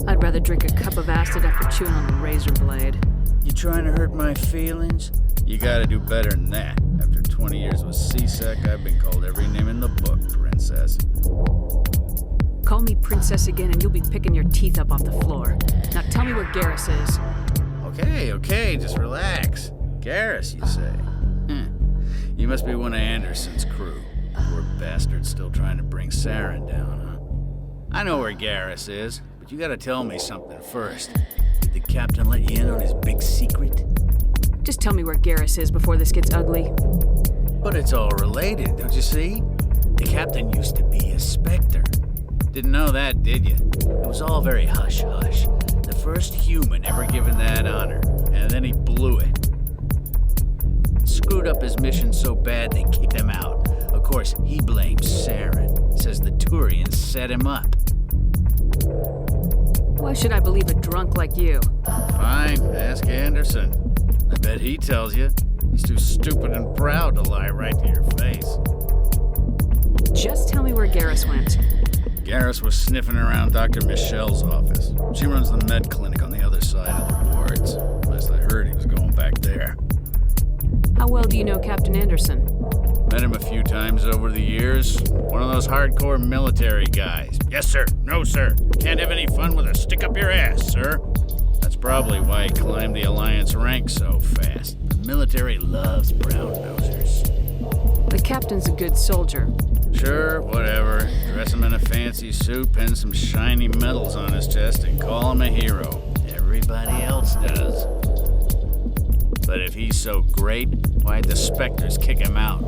I'd rather drink a cup of acid after chewing on the razor blade. You trying to hurt my feelings? You gotta do better than that. After 20 years with C-Sec, I've been called every name in the book, princess. Call me princess again and you'll be picking your teeth up off the floor. Now tell me where Garrus is. Okay, just relax. Garrus, you say? You must be one of Anderson's crew. Poor bastard still trying to bring Saren down, huh? I know where Garrus is, but you gotta tell me something first. Did the captain let you in on his big secret? Just tell me where Garrus is before this gets ugly. But it's all related, don't you see? The captain used to be a Specter. Didn't know that, did you? It was all very hush-hush. The first human ever given that honor, and then he blew it. Screwed up his mission so bad they kicked him out. Of course, he blames Saren. Says the Turians set him up. Why should I believe a drunk like you? Fine, ask Anderson. I bet he tells you. He's too stupid and proud to lie right to your face. Just tell me where Garrus went. Garrus was sniffing around Dr. Michele's office. She runs the med clinic on the other side of the wards. Last I heard, he was going back there. How well do you know Captain Anderson? Met him a few times over the years. One of those hardcore military guys. Yes, sir. No, sir. Can't have any fun with a stick up your ass, sir. That's probably why he climbed the Alliance ranks so fast. The military loves brown nosers. The captain's a good soldier. Sure, whatever. Dress him in a fancy suit, pin some shiny medals on his chest, and call him a hero. Everybody else does. But if he's so great, why'd the Specters kick him out?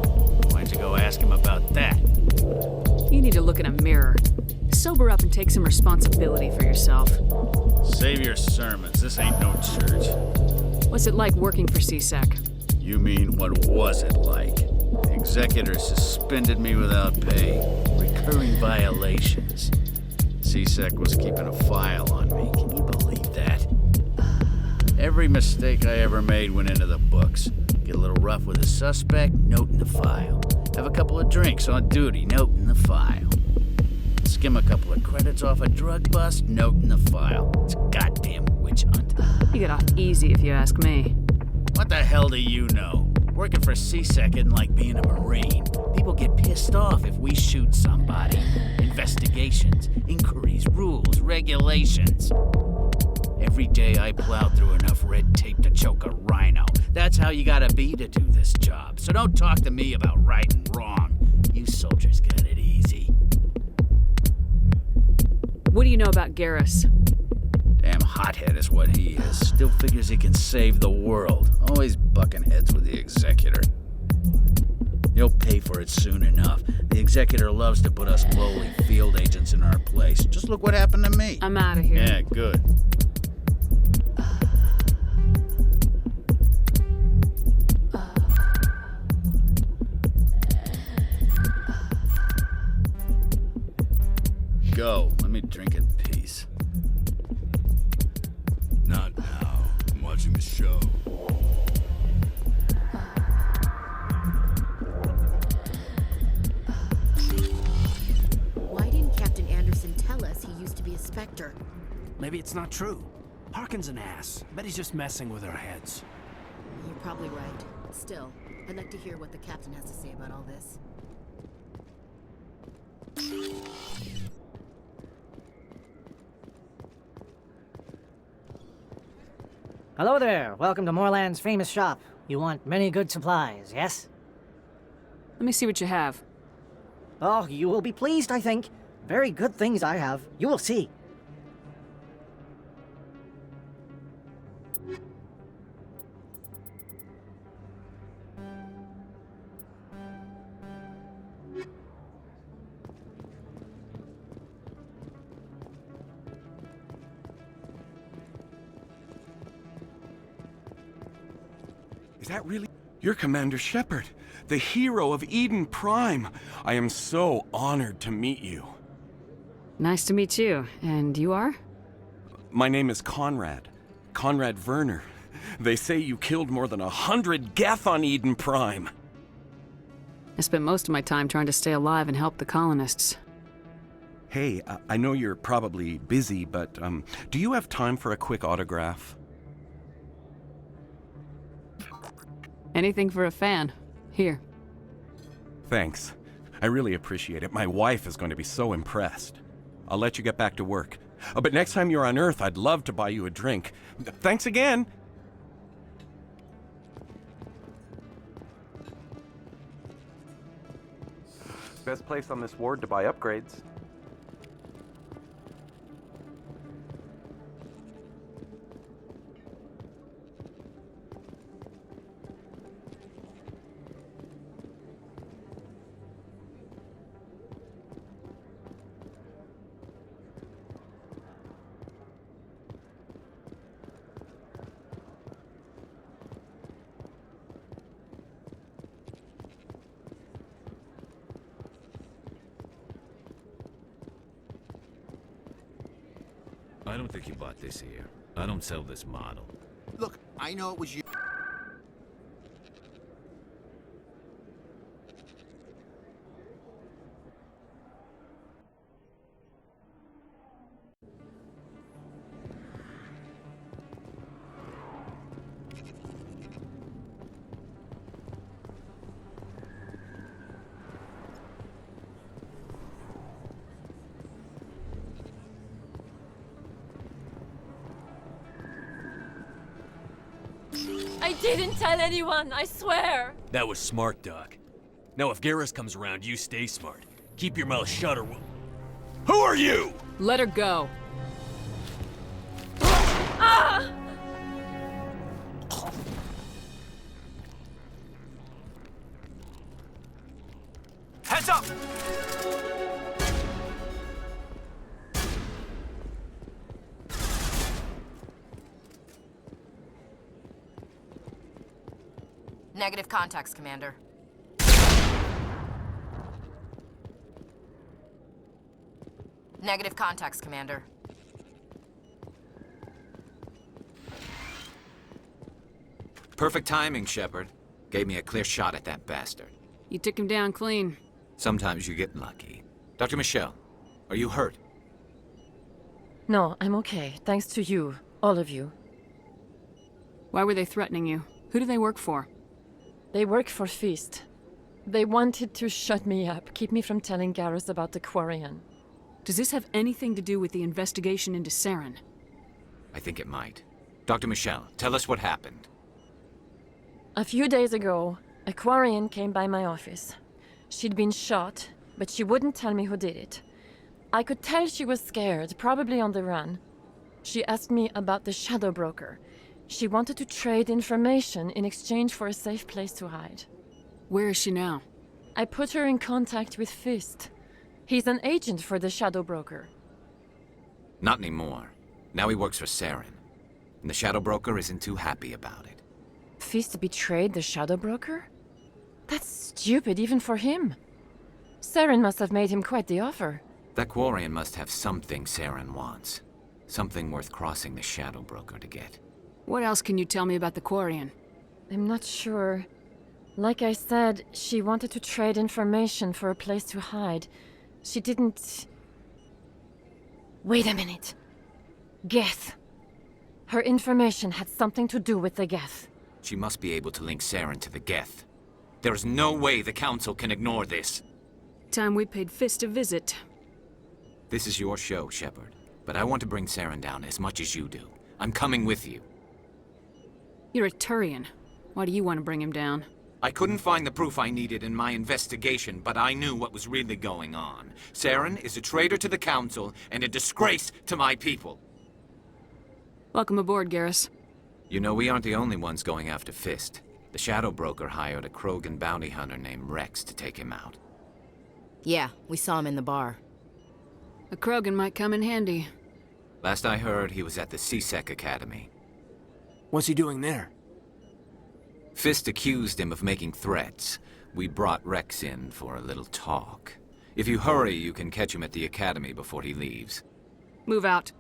Why don't you go ask him about that? You need to look in a mirror. Sober up and take some responsibility for yourself. Save your sermons. This ain't no church. What's it like working for CSEC? You mean, what was it like? The executor suspended me without pay. Recurring violations. CSEC was keeping a file on me. Can you believe that? Every mistake I ever made went into the books. Get a little rough with a suspect, note in the file. Have a couple of drinks on duty, note in the file. Skim a couple of credits off a drug bust, note in the file. It's a goddamn witch hunt. You get off easy if you ask me. What the hell do you know? Working for CSEC isn't like being a Marine. People get pissed off if we shoot somebody. Investigations, inquiries, rules, regulations. Every day I plowed through enough red tape to choke a rhino. That's how you gotta be to do this job. So don't talk to me about right and wrong. You soldiers got it easy. What do you know about Garrus? Damn hothead is what he is. Still figures he can save the world. Always bucking heads with the executor. He'll pay for it soon enough. The executor loves to put us lowly field agents in our place. Just look what happened to me. I'm out of here. Yeah, good. Go. Let me drink in peace. Not now. I'm watching the show. Why didn't Captain Anderson tell us he used to be a Spectre? Maybe it's not true. Harkin's an ass. Bet he's just messing with our heads. You're probably right. Still, I'd like to hear what the captain has to say about all this. Hello there. Welcome to Moorland's famous shop. You want many good supplies, yes? Let me see what you have. Oh, you will be pleased, I think. Very good things I have. You will see. Is that really? You're Commander Shepard, the hero of Eden Prime. I am so honored to meet you. Nice to meet you. And you are? My name is Conrad. Conrad Werner. They say you killed more than 100 Geth on Eden Prime. I spent most of my time trying to stay alive and help the colonists. Hey, I know you're probably busy, but do you have time for a quick autograph? Anything for a fan. Here. Thanks. I really appreciate it. My wife is going to be so impressed. I'll let you get back to work. But next time you're on Earth, I'd love to buy you a drink. Thanks again! Best place on this ward to buy upgrades. I don't think you bought this here. I don't sell this model. Look, I know it was you. I didn't tell anyone, I swear! That was smart, Doc. Now if Garrus comes around, you stay smart. Keep your mouth shut or we'll... Who are you?! Let her go. Ah! Heads up! Negative contacts, Commander. Negative contacts, Commander. Perfect timing, Shepard. Gave me a clear shot at that bastard. You took him down clean. Sometimes you get lucky. Dr. Michele, are you hurt? No, I'm okay. Thanks to you. All of you. Why were they threatening you? Who do they work for? They work for Fist. They wanted to shut me up, keep me from telling Garrus about the Quarian. Does this have anything to do with the investigation into Saren? I think it might. Dr. Michele, tell us what happened. A few days ago, a Quarian came by my office. She'd been shot, but she wouldn't tell me who did it. I could tell she was scared, probably on the run. She asked me about the Shadow Broker. She wanted to trade information in exchange for a safe place to hide. Where is she now? I put her in contact with Fist. He's an agent for the Shadow Broker. Not anymore. Now he works for Saren. And the Shadow Broker isn't too happy about it. Fist betrayed the Shadow Broker? That's stupid even for him. Saren must have made him quite the offer. That Quarian must have something Saren wants. Something worth crossing the Shadow Broker to get. What else can you tell me about the Quarian? I'm not sure. Like I said, she wanted to trade information for a place to hide. She didn't... Wait a minute. Geth. Her information had something to do with the Geth. She must be able to link Saren to the Geth. There's no way the Council can ignore this. Time we paid Fist a visit. This is your show, Shepard. But I want to bring Saren down as much as you do. I'm coming with you. You're a Turian. Why do you want to bring him down? I couldn't find the proof I needed in my investigation, but I knew what was really going on. Saren is a traitor to the Council and a disgrace to my people. Welcome aboard, Garrus. You know, we aren't the only ones going after Fist. The Shadow Broker hired a Krogan bounty hunter named Rex to take him out. Yeah, we saw him in the bar. A Krogan might come in handy. Last I heard, he was at the C-Sec Academy. What's he doing there? Fist accused him of making threats. We brought Rex in for a little talk. If you hurry, you can catch him at the Academy before he leaves. Move out.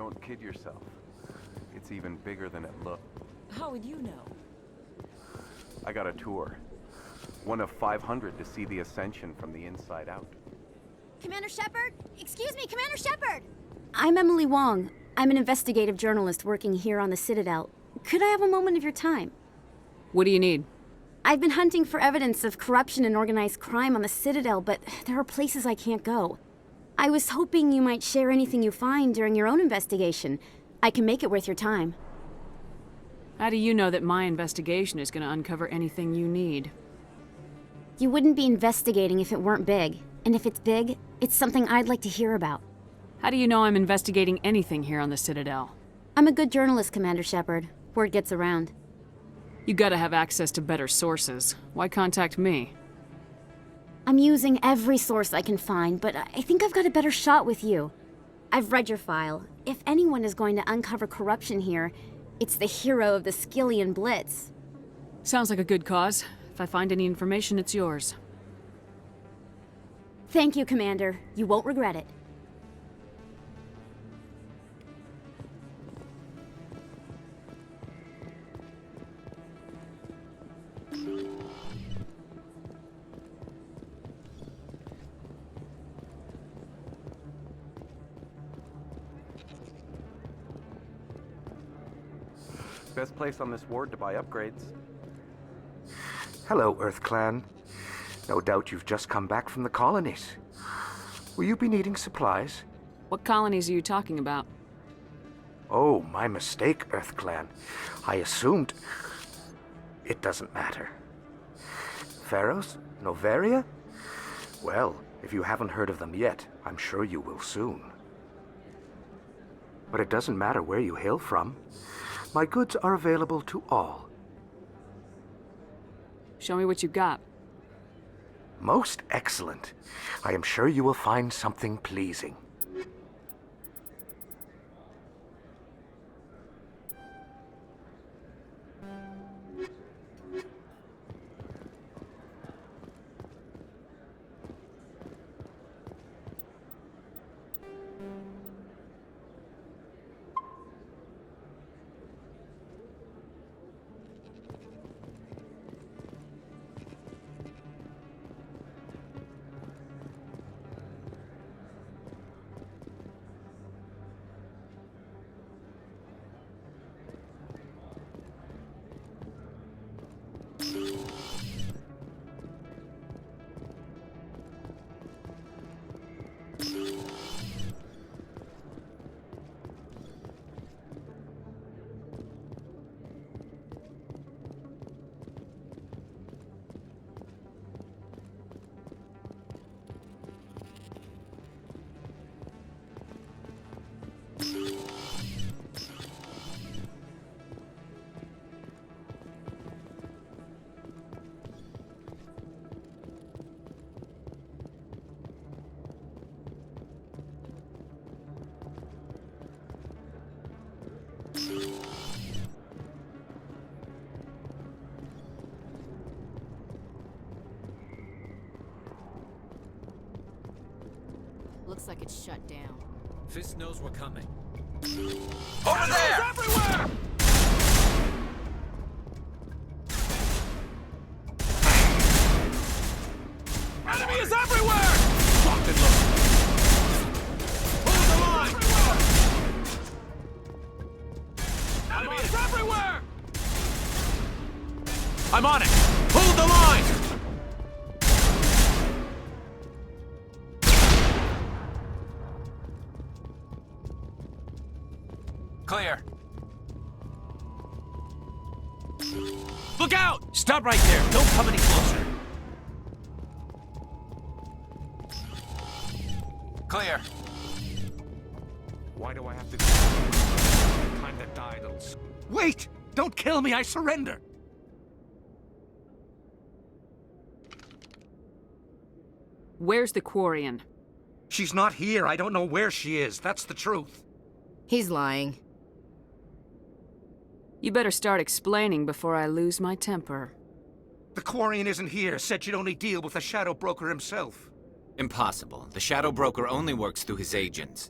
Don't kid yourself. It's even bigger than it looked. How would you know? I got a tour. One of 500 to see the Ascension from the inside out. Commander Shepard? Excuse me, Commander Shepard! I'm Emily Wong. I'm an investigative journalist working here on the Citadel. Could I have a moment of your time? What do you need? I've been hunting for evidence of corruption and organized crime on the Citadel, but there are places I can't go. I was hoping you might share anything you find during your own investigation. I can make it worth your time. How do you know that my investigation is going to uncover anything you need? You wouldn't be investigating if it weren't big. And if it's big, it's something I'd like to hear about. How do you know I'm investigating anything here on the Citadel? I'm a good journalist, Commander Shepard. Word gets around. You gotta have access to better sources. Why contact me? I'm using every source I can find, but I think I've got a better shot with you. I've read your file. If anyone is going to uncover corruption here, it's the hero of the Skillian Blitz. Sounds like a good cause. If I find any information, it's yours. Thank you, Commander. You won't regret it. Best place on this ward to buy upgrades. Hello, Earth Clan. No doubt you've just come back from the colonies. Will you be needing supplies? What colonies are you talking about? Oh, my mistake, Earth Clan. I assumed... It doesn't matter. Pharaohs? Noveria? Well, if you haven't heard of them yet, I'm sure you will soon. But it doesn't matter where you hail from. My goods are available to all. Show me what you got. Most excellent. I am sure you will find something pleasing. Looks like it's shut down. Fist knows we're coming. Over there! Everywhere! Enemy is everywhere! Locked and loaded. Hold the line! Enemy is everywhere! I'm on it! Hold the line! Clear. Look out! Stop right there. Don't come any closer. Clear. Why do I have to do that? Time that died, it'll... Wait! Don't kill me! I surrender! Where's the Quarian? She's not here. I don't know where she is. That's the truth. He's lying. You better start explaining before I lose my temper. The Quarian isn't here. Said she'd only deal with the Shadow Broker himself. Impossible. The Shadow Broker only works through his agents.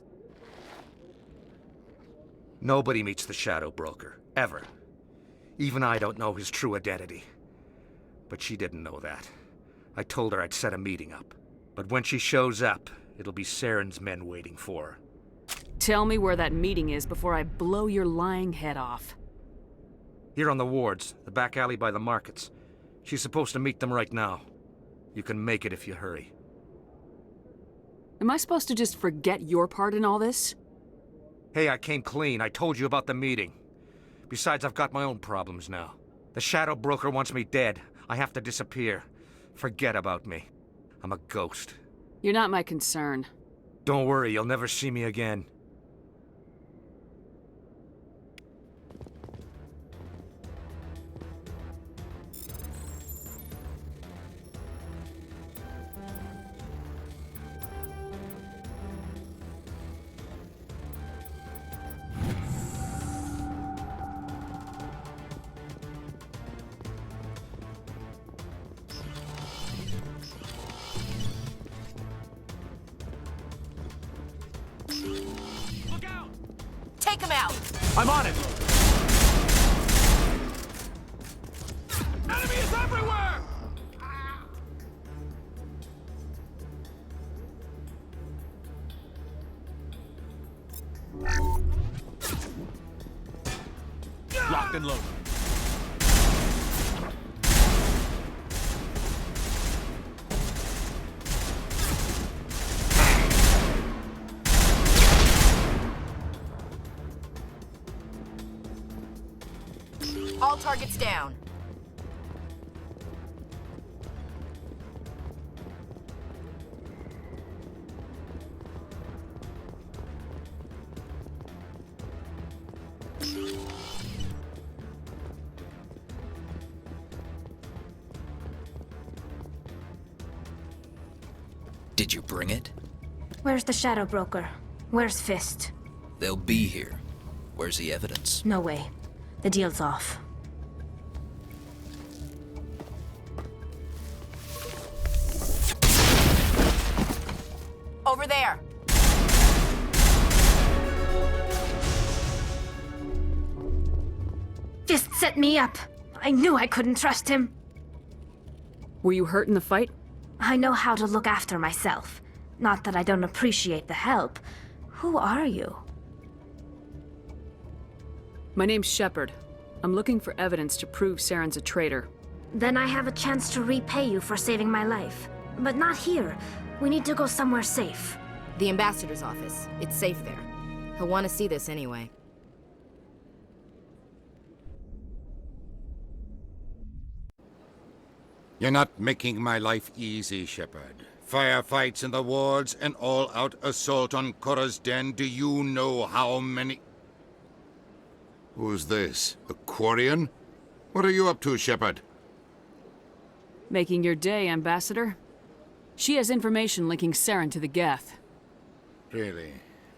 Nobody meets the Shadow Broker, ever. Even I don't know his true identity. But she didn't know that. I told her I'd set a meeting up. But when she shows up, it'll be Saren's men waiting for her. Tell me where that meeting is before I blow your lying head off. Here on the wards, the back alley by the markets. She's supposed to meet them right now. You can make it if you hurry. Am I supposed to just forget your part in all this? Hey, I came clean. I told you about the meeting. Besides, I've got my own problems now. The Shadow Broker wants me dead. I have to disappear. Forget about me. I'm a ghost. You're not my concern. Don't worry, you'll never see me again. Take him out! I'm on it! Enemy is everywhere! Locked and loaded. All targets down. Did you bring it? Where's the Shadow Broker? Where's Fist? They'll be here. Where's the evidence? No way. The deal's off. Over there. Fist set me up. I knew I couldn't trust him. Were you hurt in the fight? I know how to look after myself. Not that I don't appreciate the help. Who are you? My name's Shepard. I'm looking for evidence to prove Saren's a traitor. Then I have a chance to repay you for saving my life. But not here. We need to go somewhere safe. The ambassador's office. It's safe there. He'll want to see this anyway. You're not making my life easy, Shepard. Firefights in the wards, an all-out assault on Korra's den. Do you know how many... Who's this? A Quarian? What are you up to, Shepard? Making your day, Ambassador. She has information linking Saren to the Geth. Really?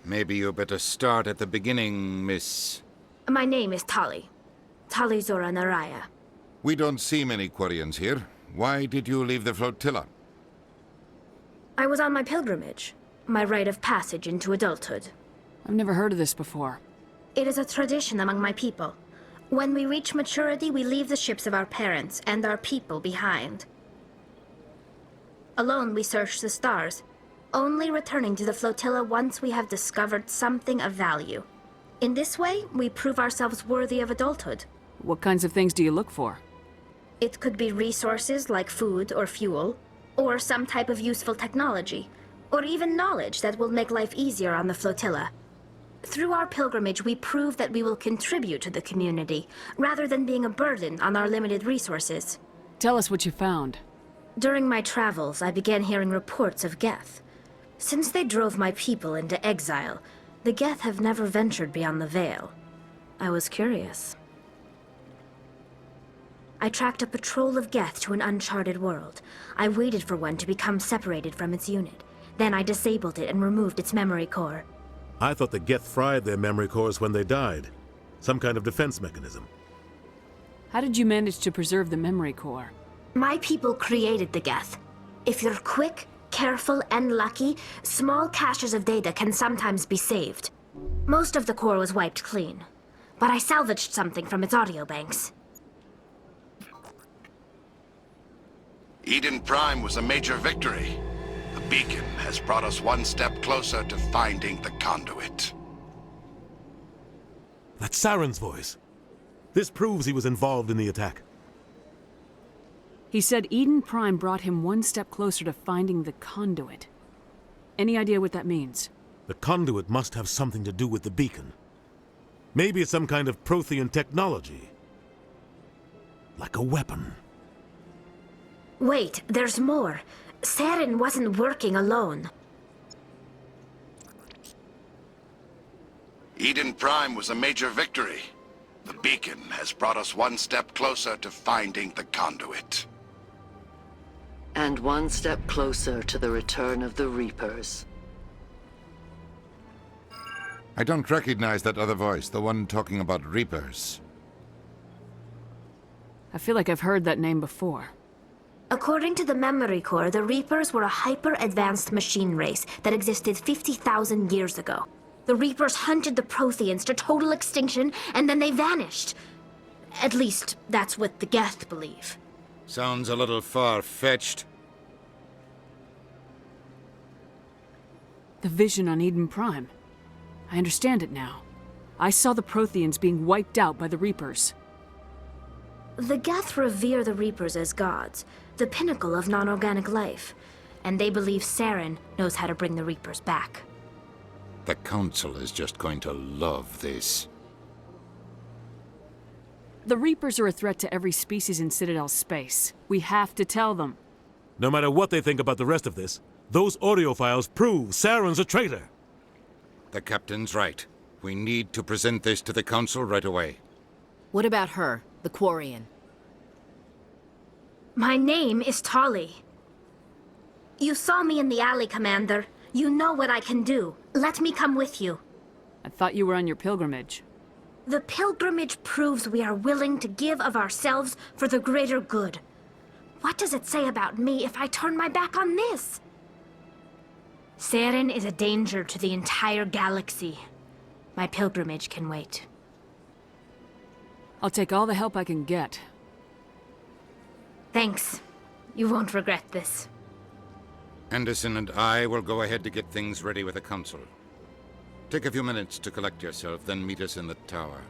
Maybe you better start at the beginning, Miss... My name is Tali. Tali Zorah Naraya. We don't see many Quarians here. Why did you leave the flotilla? I was on my pilgrimage. My rite of passage into adulthood. I've never heard of this before. It is a tradition among my people. When we reach maturity, we leave the ships of our parents and our people behind. Alone, we search the stars, only returning to the flotilla once we have discovered something of value. In this way, we prove ourselves worthy of adulthood. What kinds of things do you look for? It could be resources like food or fuel, or some type of useful technology, or even knowledge that will make life easier on the flotilla. Through our pilgrimage, we prove that we will contribute to the community, rather than being a burden on our limited resources. Tell us what you found. During my travels, I began hearing reports of Geth. Since they drove my people into exile, the Geth have never ventured beyond the Veil. I was curious. I tracked a patrol of Geth to an uncharted world. I waited for one to become separated from its unit. Then I disabled it and removed its memory core. I thought the Geth fried their memory cores when they died. Some kind of defense mechanism. How did you manage to preserve the memory core? My people created the Geth. If you're quick, careful, and lucky, small caches of data can sometimes be saved. Most of the core was wiped clean, but I salvaged something from its audio banks. Eden Prime was a major victory. The beacon has brought us one step closer to finding the conduit. That's Saren's voice. This proves he was involved in the attack. He said Eden Prime brought him one step closer to finding the conduit. Any idea what that means? The conduit must have something to do with the beacon. Maybe it's some kind of Prothean technology. Like a weapon. Wait, there's more. Saren wasn't working alone. Eden Prime was a major victory. The beacon has brought us one step closer to finding the conduit. And one step closer to the return of the Reapers. I don't recognize that other voice, the one talking about Reapers. I feel like I've heard that name before. According to the memory core, the Reapers were a hyper-advanced machine race that existed 50,000 years ago. The Reapers hunted the Protheans to total extinction, and then they vanished. At least, that's what the Geth believe. Sounds a little far-fetched. The vision on Eden Prime. I understand it now. I saw the Protheans being wiped out by the Reapers. The Geth revere the Reapers as gods, the pinnacle of non-organic life, and they believe Saren knows how to bring the Reapers back. The Council is just going to love this. The Reapers are a threat to every species in Citadel space. We have to tell them. No matter what they think about the rest of this, those audio files prove Saren's a traitor. The Captain's right. We need to present this to the Council right away. What about her, the Quarian? My name is Tali. You saw me in the alley, Commander. You know what I can do. Let me come with you. I thought you were on your pilgrimage. The pilgrimage proves we are willing to give of ourselves for the greater good. What does it say about me if I turn my back on this? Saren is a danger to the entire galaxy. My pilgrimage can wait. I'll take all the help I can get. Thanks. You won't regret this. Anderson and I will go ahead to get things ready with the Council. Take a few minutes to collect yourself, then meet us in the tower.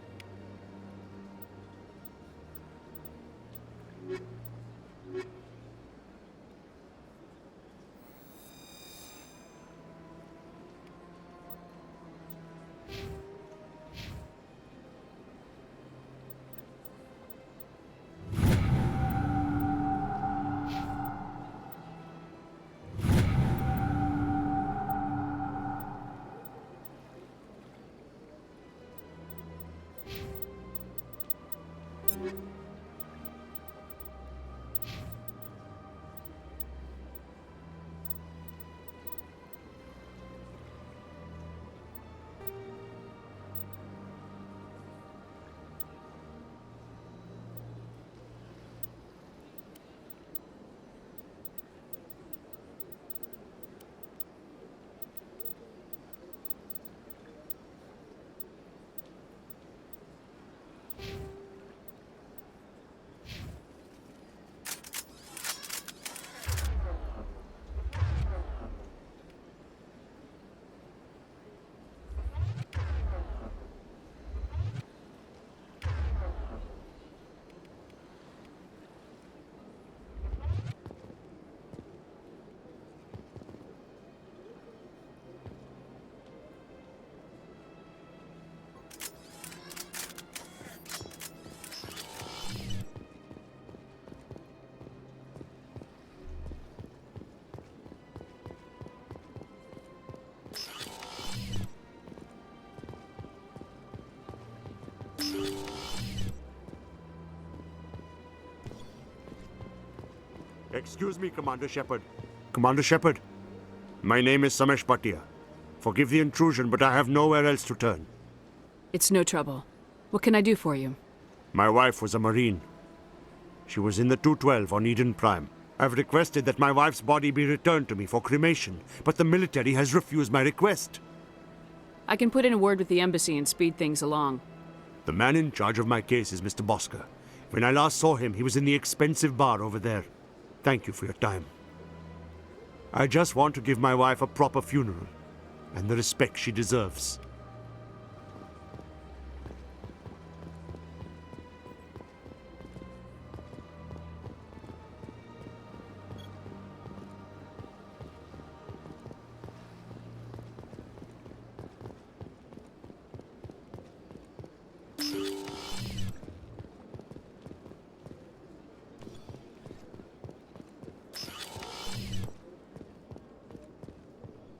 Excuse me, Commander Shepard. Commander Shepard, my name is Samesh Bhatia. Forgive the intrusion, but I have nowhere else to turn. It's no trouble. What can I do for you? My wife was a Marine. She was in the 212 on Eden Prime. I've requested that my wife's body be returned to me for cremation, but the military has refused my request. I can put in a word with the embassy and speed things along. The man in charge of my case is Mr. Bosker. When I last saw him, he was in the expensive bar over there. Thank you for your time. I just want to give my wife a proper funeral, and the respect she deserves.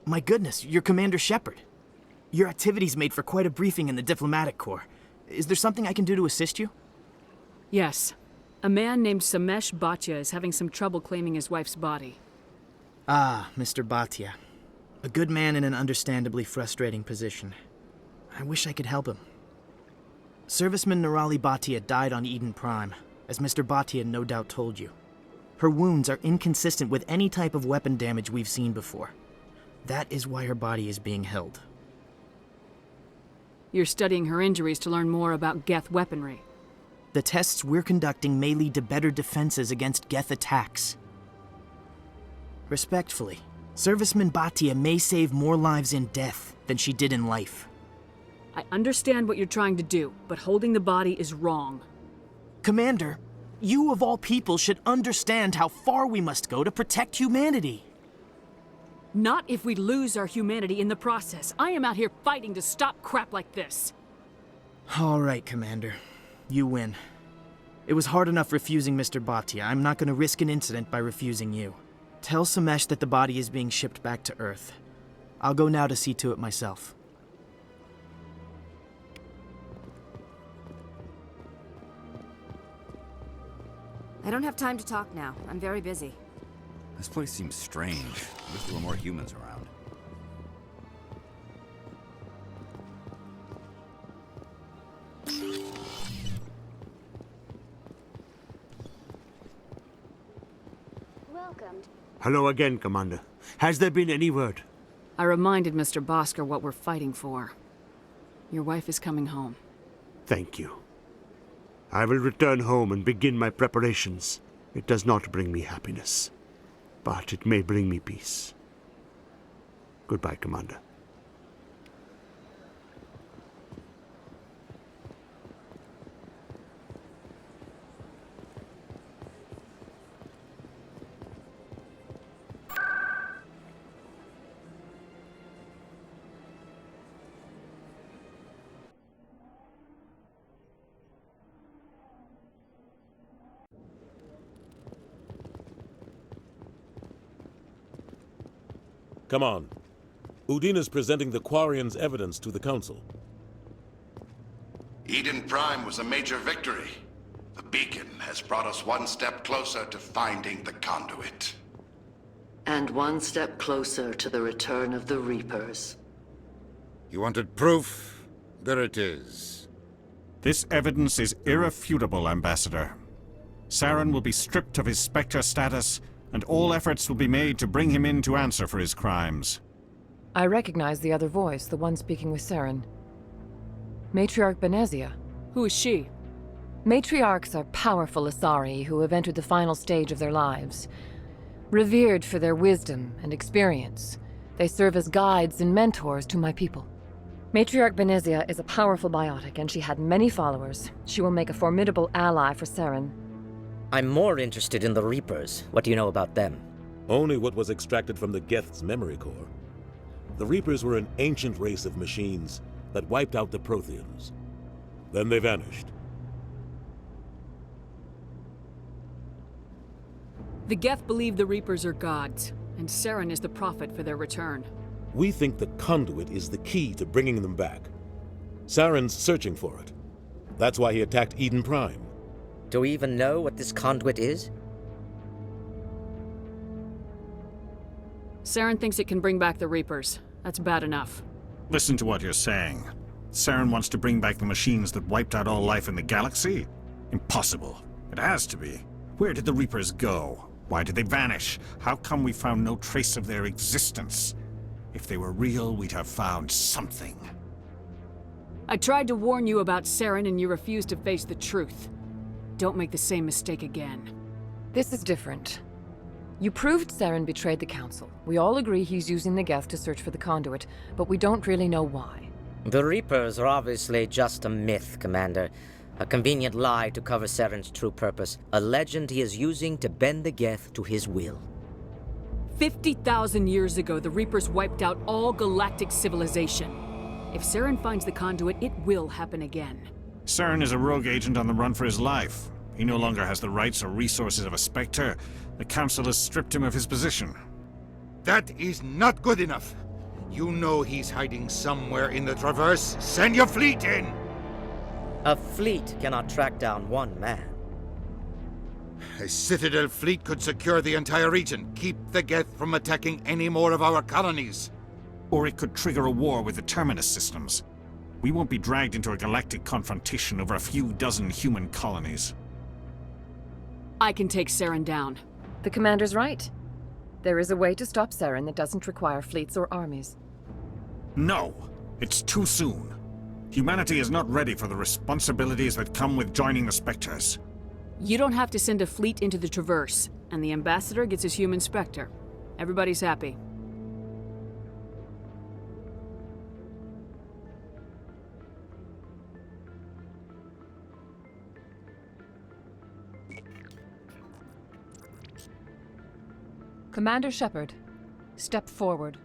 My goodness, you're Commander Shepard. Your activities made for quite a briefing in the Diplomatic Corps. Is there something I can do to assist you? Yes. A man named Samesh Bhatia is having some trouble claiming his wife's body. Ah, Mr. Bhatia. A good man in an understandably frustrating position. I wish I could help him. Serviceman Nirali Bhatia died on Eden Prime, as Mr. Bhatia no doubt told you. Her wounds are inconsistent with any type of weapon damage we've seen before. That is why her body is being held. You're studying her injuries to learn more about Geth weaponry. The tests we're conducting may lead to better defenses against Geth attacks. Respectfully, Serviceman Bhatia may save more lives in death than she did in life. I understand what you're trying to do, but holding the body is wrong. Commander, you of all people should understand how far we must go to protect humanity. Not if we lose our humanity in the process. I am out here fighting to stop crap like this. All right, Commander. You win. It was hard enough refusing Mr. Bhatia. I'm not going to risk an incident by refusing you. Tell Samesh that the body is being shipped back to Earth. I'll go now to see to it myself. I don't have time to talk now. I'm very busy. This place seems strange. I wish there were more humans around. Welcome. Hello again, Commander. Has there been any word? I reminded Mr. Bosker what we're fighting for. Your wife is coming home. Thank you. I will return home and begin my preparations. It does not bring me happiness, but it may bring me peace. Goodbye, Commander. Come on. Udina's presenting the Quarian's evidence to the council. Eden Prime was a major victory. The beacon has brought us one step closer to finding the conduit. And one step closer to the return of the Reapers. You wanted proof? There it is. This evidence is irrefutable, Ambassador. Saren will be stripped of his Spectre status, and all efforts will be made to bring him in to answer for his crimes. I recognize the other voice, the one speaking with Saren. Matriarch Benezia. Who is she? Matriarchs are powerful Asari who have entered the final stage of their lives. Revered for their wisdom and experience, they serve as guides and mentors to my people. Matriarch Benezia is a powerful biotic, and she had many followers. She will make a formidable ally for Saren. I'm more interested in the Reapers. What do you know about them? Only what was extracted from the Geth's memory core. The Reapers were an ancient race of machines that wiped out the Protheans. Then they vanished. The Geth believe the Reapers are gods, and Saren is the prophet for their return. We think the conduit is the key to bringing them back. Saren's searching for it. That's why he attacked Eden Prime. Do we even know what this conduit is? Saren thinks it can bring back the Reapers. That's bad enough. Listen to what you're saying. Saren wants to bring back the machines that wiped out all life in the galaxy? Impossible. It has to be. Where did the Reapers go? Why did they vanish? How come we found no trace of their existence? If they were real, we'd have found something. I tried to warn you about Saren and you refused to face the truth. Don't make the same mistake again. This is different. You proved Saren betrayed the Council. We all agree he's using the Geth to search for the conduit, but we don't really know why. The Reapers are obviously just a myth, Commander. A convenient lie to cover Saren's true purpose. A legend he is using to bend the Geth to his will. 50,000 years ago, the Reapers wiped out all galactic civilization. If Saren finds the conduit, it will happen again. Saren is a rogue agent on the run for his life. He no longer has the rights or resources of a Spectre. The Council has stripped him of his position. That is not good enough. You know he's hiding somewhere in the Traverse. Send your fleet in! A fleet cannot track down one man. A Citadel fleet could secure the entire region, keep the Geth from attacking any more of our colonies. Or it could trigger a war with the Terminus systems. We won't be dragged into a galactic confrontation over a few dozen human colonies. I can take Saren down. The Commander's right. There is a way to stop Saren that doesn't require fleets or armies. No! It's too soon. Humanity is not ready for the responsibilities that come with joining the Spectres. You don't have to send a fleet into the Traverse, and the Ambassador gets his human Spectre. Everybody's happy. Commander Shepard, step forward.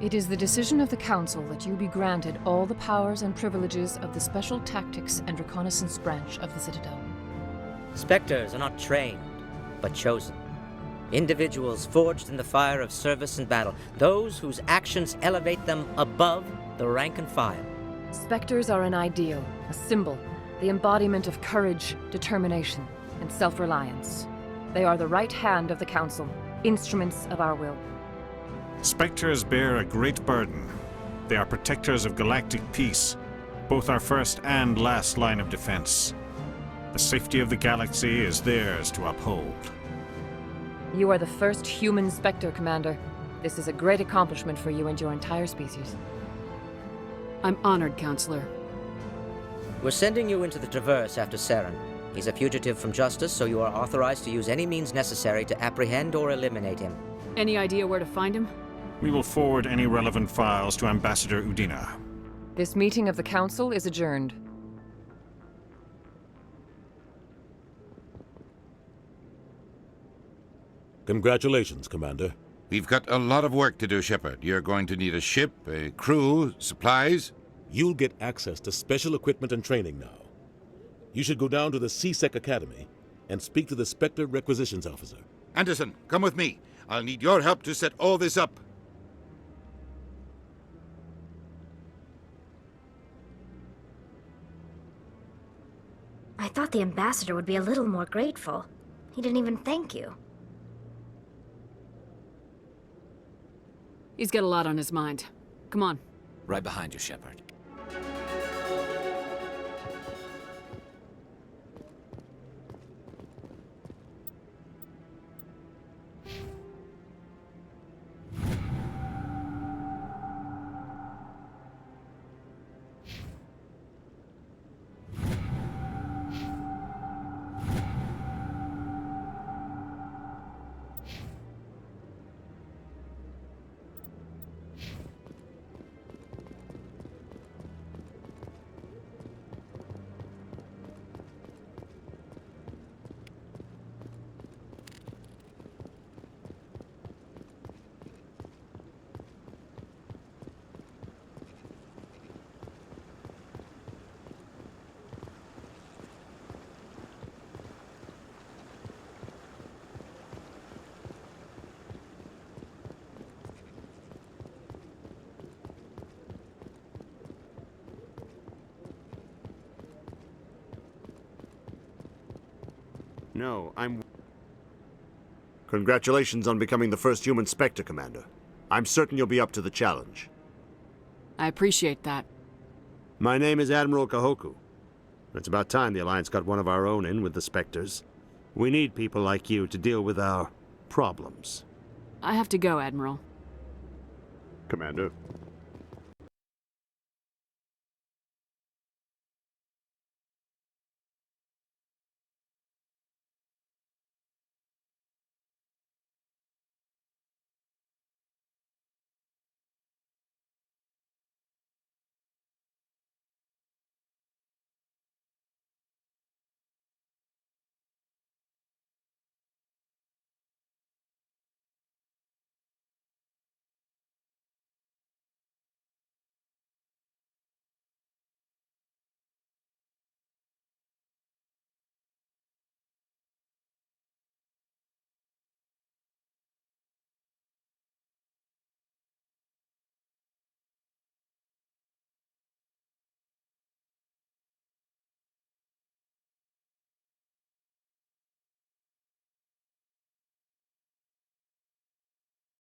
It is the decision of the Council that you be granted all the powers and privileges of the Special Tactics and Reconnaissance Branch of the Citadel. Spectres are not trained, but chosen. Individuals forged in the fire of service and battle, those whose actions elevate them above the rank and file. Spectres are an ideal, a symbol, the embodiment of courage, determination, and self-reliance. They are the right hand of the Council, instruments of our will. Spectres bear a great burden. They are protectors of galactic peace, both our first and last line of defense. The safety of the galaxy is theirs to uphold. You are the first human Spectre, Commander. This is a great accomplishment for you and your entire species. I'm honored, Counselor. We're sending you into the Traverse after Saren. He's a fugitive from justice, so you are authorized to use any means necessary to apprehend or eliminate him. Any idea where to find him? We will forward any relevant files to Ambassador Udina. This meeting of the Council is adjourned. Congratulations, Commander. We've got a lot of work to do, Shepard. You're going to need a ship, a crew, supplies. You'll get access to special equipment and training now. You should go down to the C-Sec Academy and speak to the Spectre Requisitions Officer. Anderson, come with me. I'll need your help to set all this up. I thought the Ambassador would be a little more grateful. He didn't even thank you. He's got a lot on his mind. Come on. Right behind you, Shepard. No, I'm... Congratulations on becoming the first human Spectre, Commander. I'm certain you'll be up to the challenge. I appreciate that. My name is Admiral Kahoku. It's about time the Alliance got one of our own in with the Spectres. We need people like you to deal with our problems. I have to go, Admiral. Commander.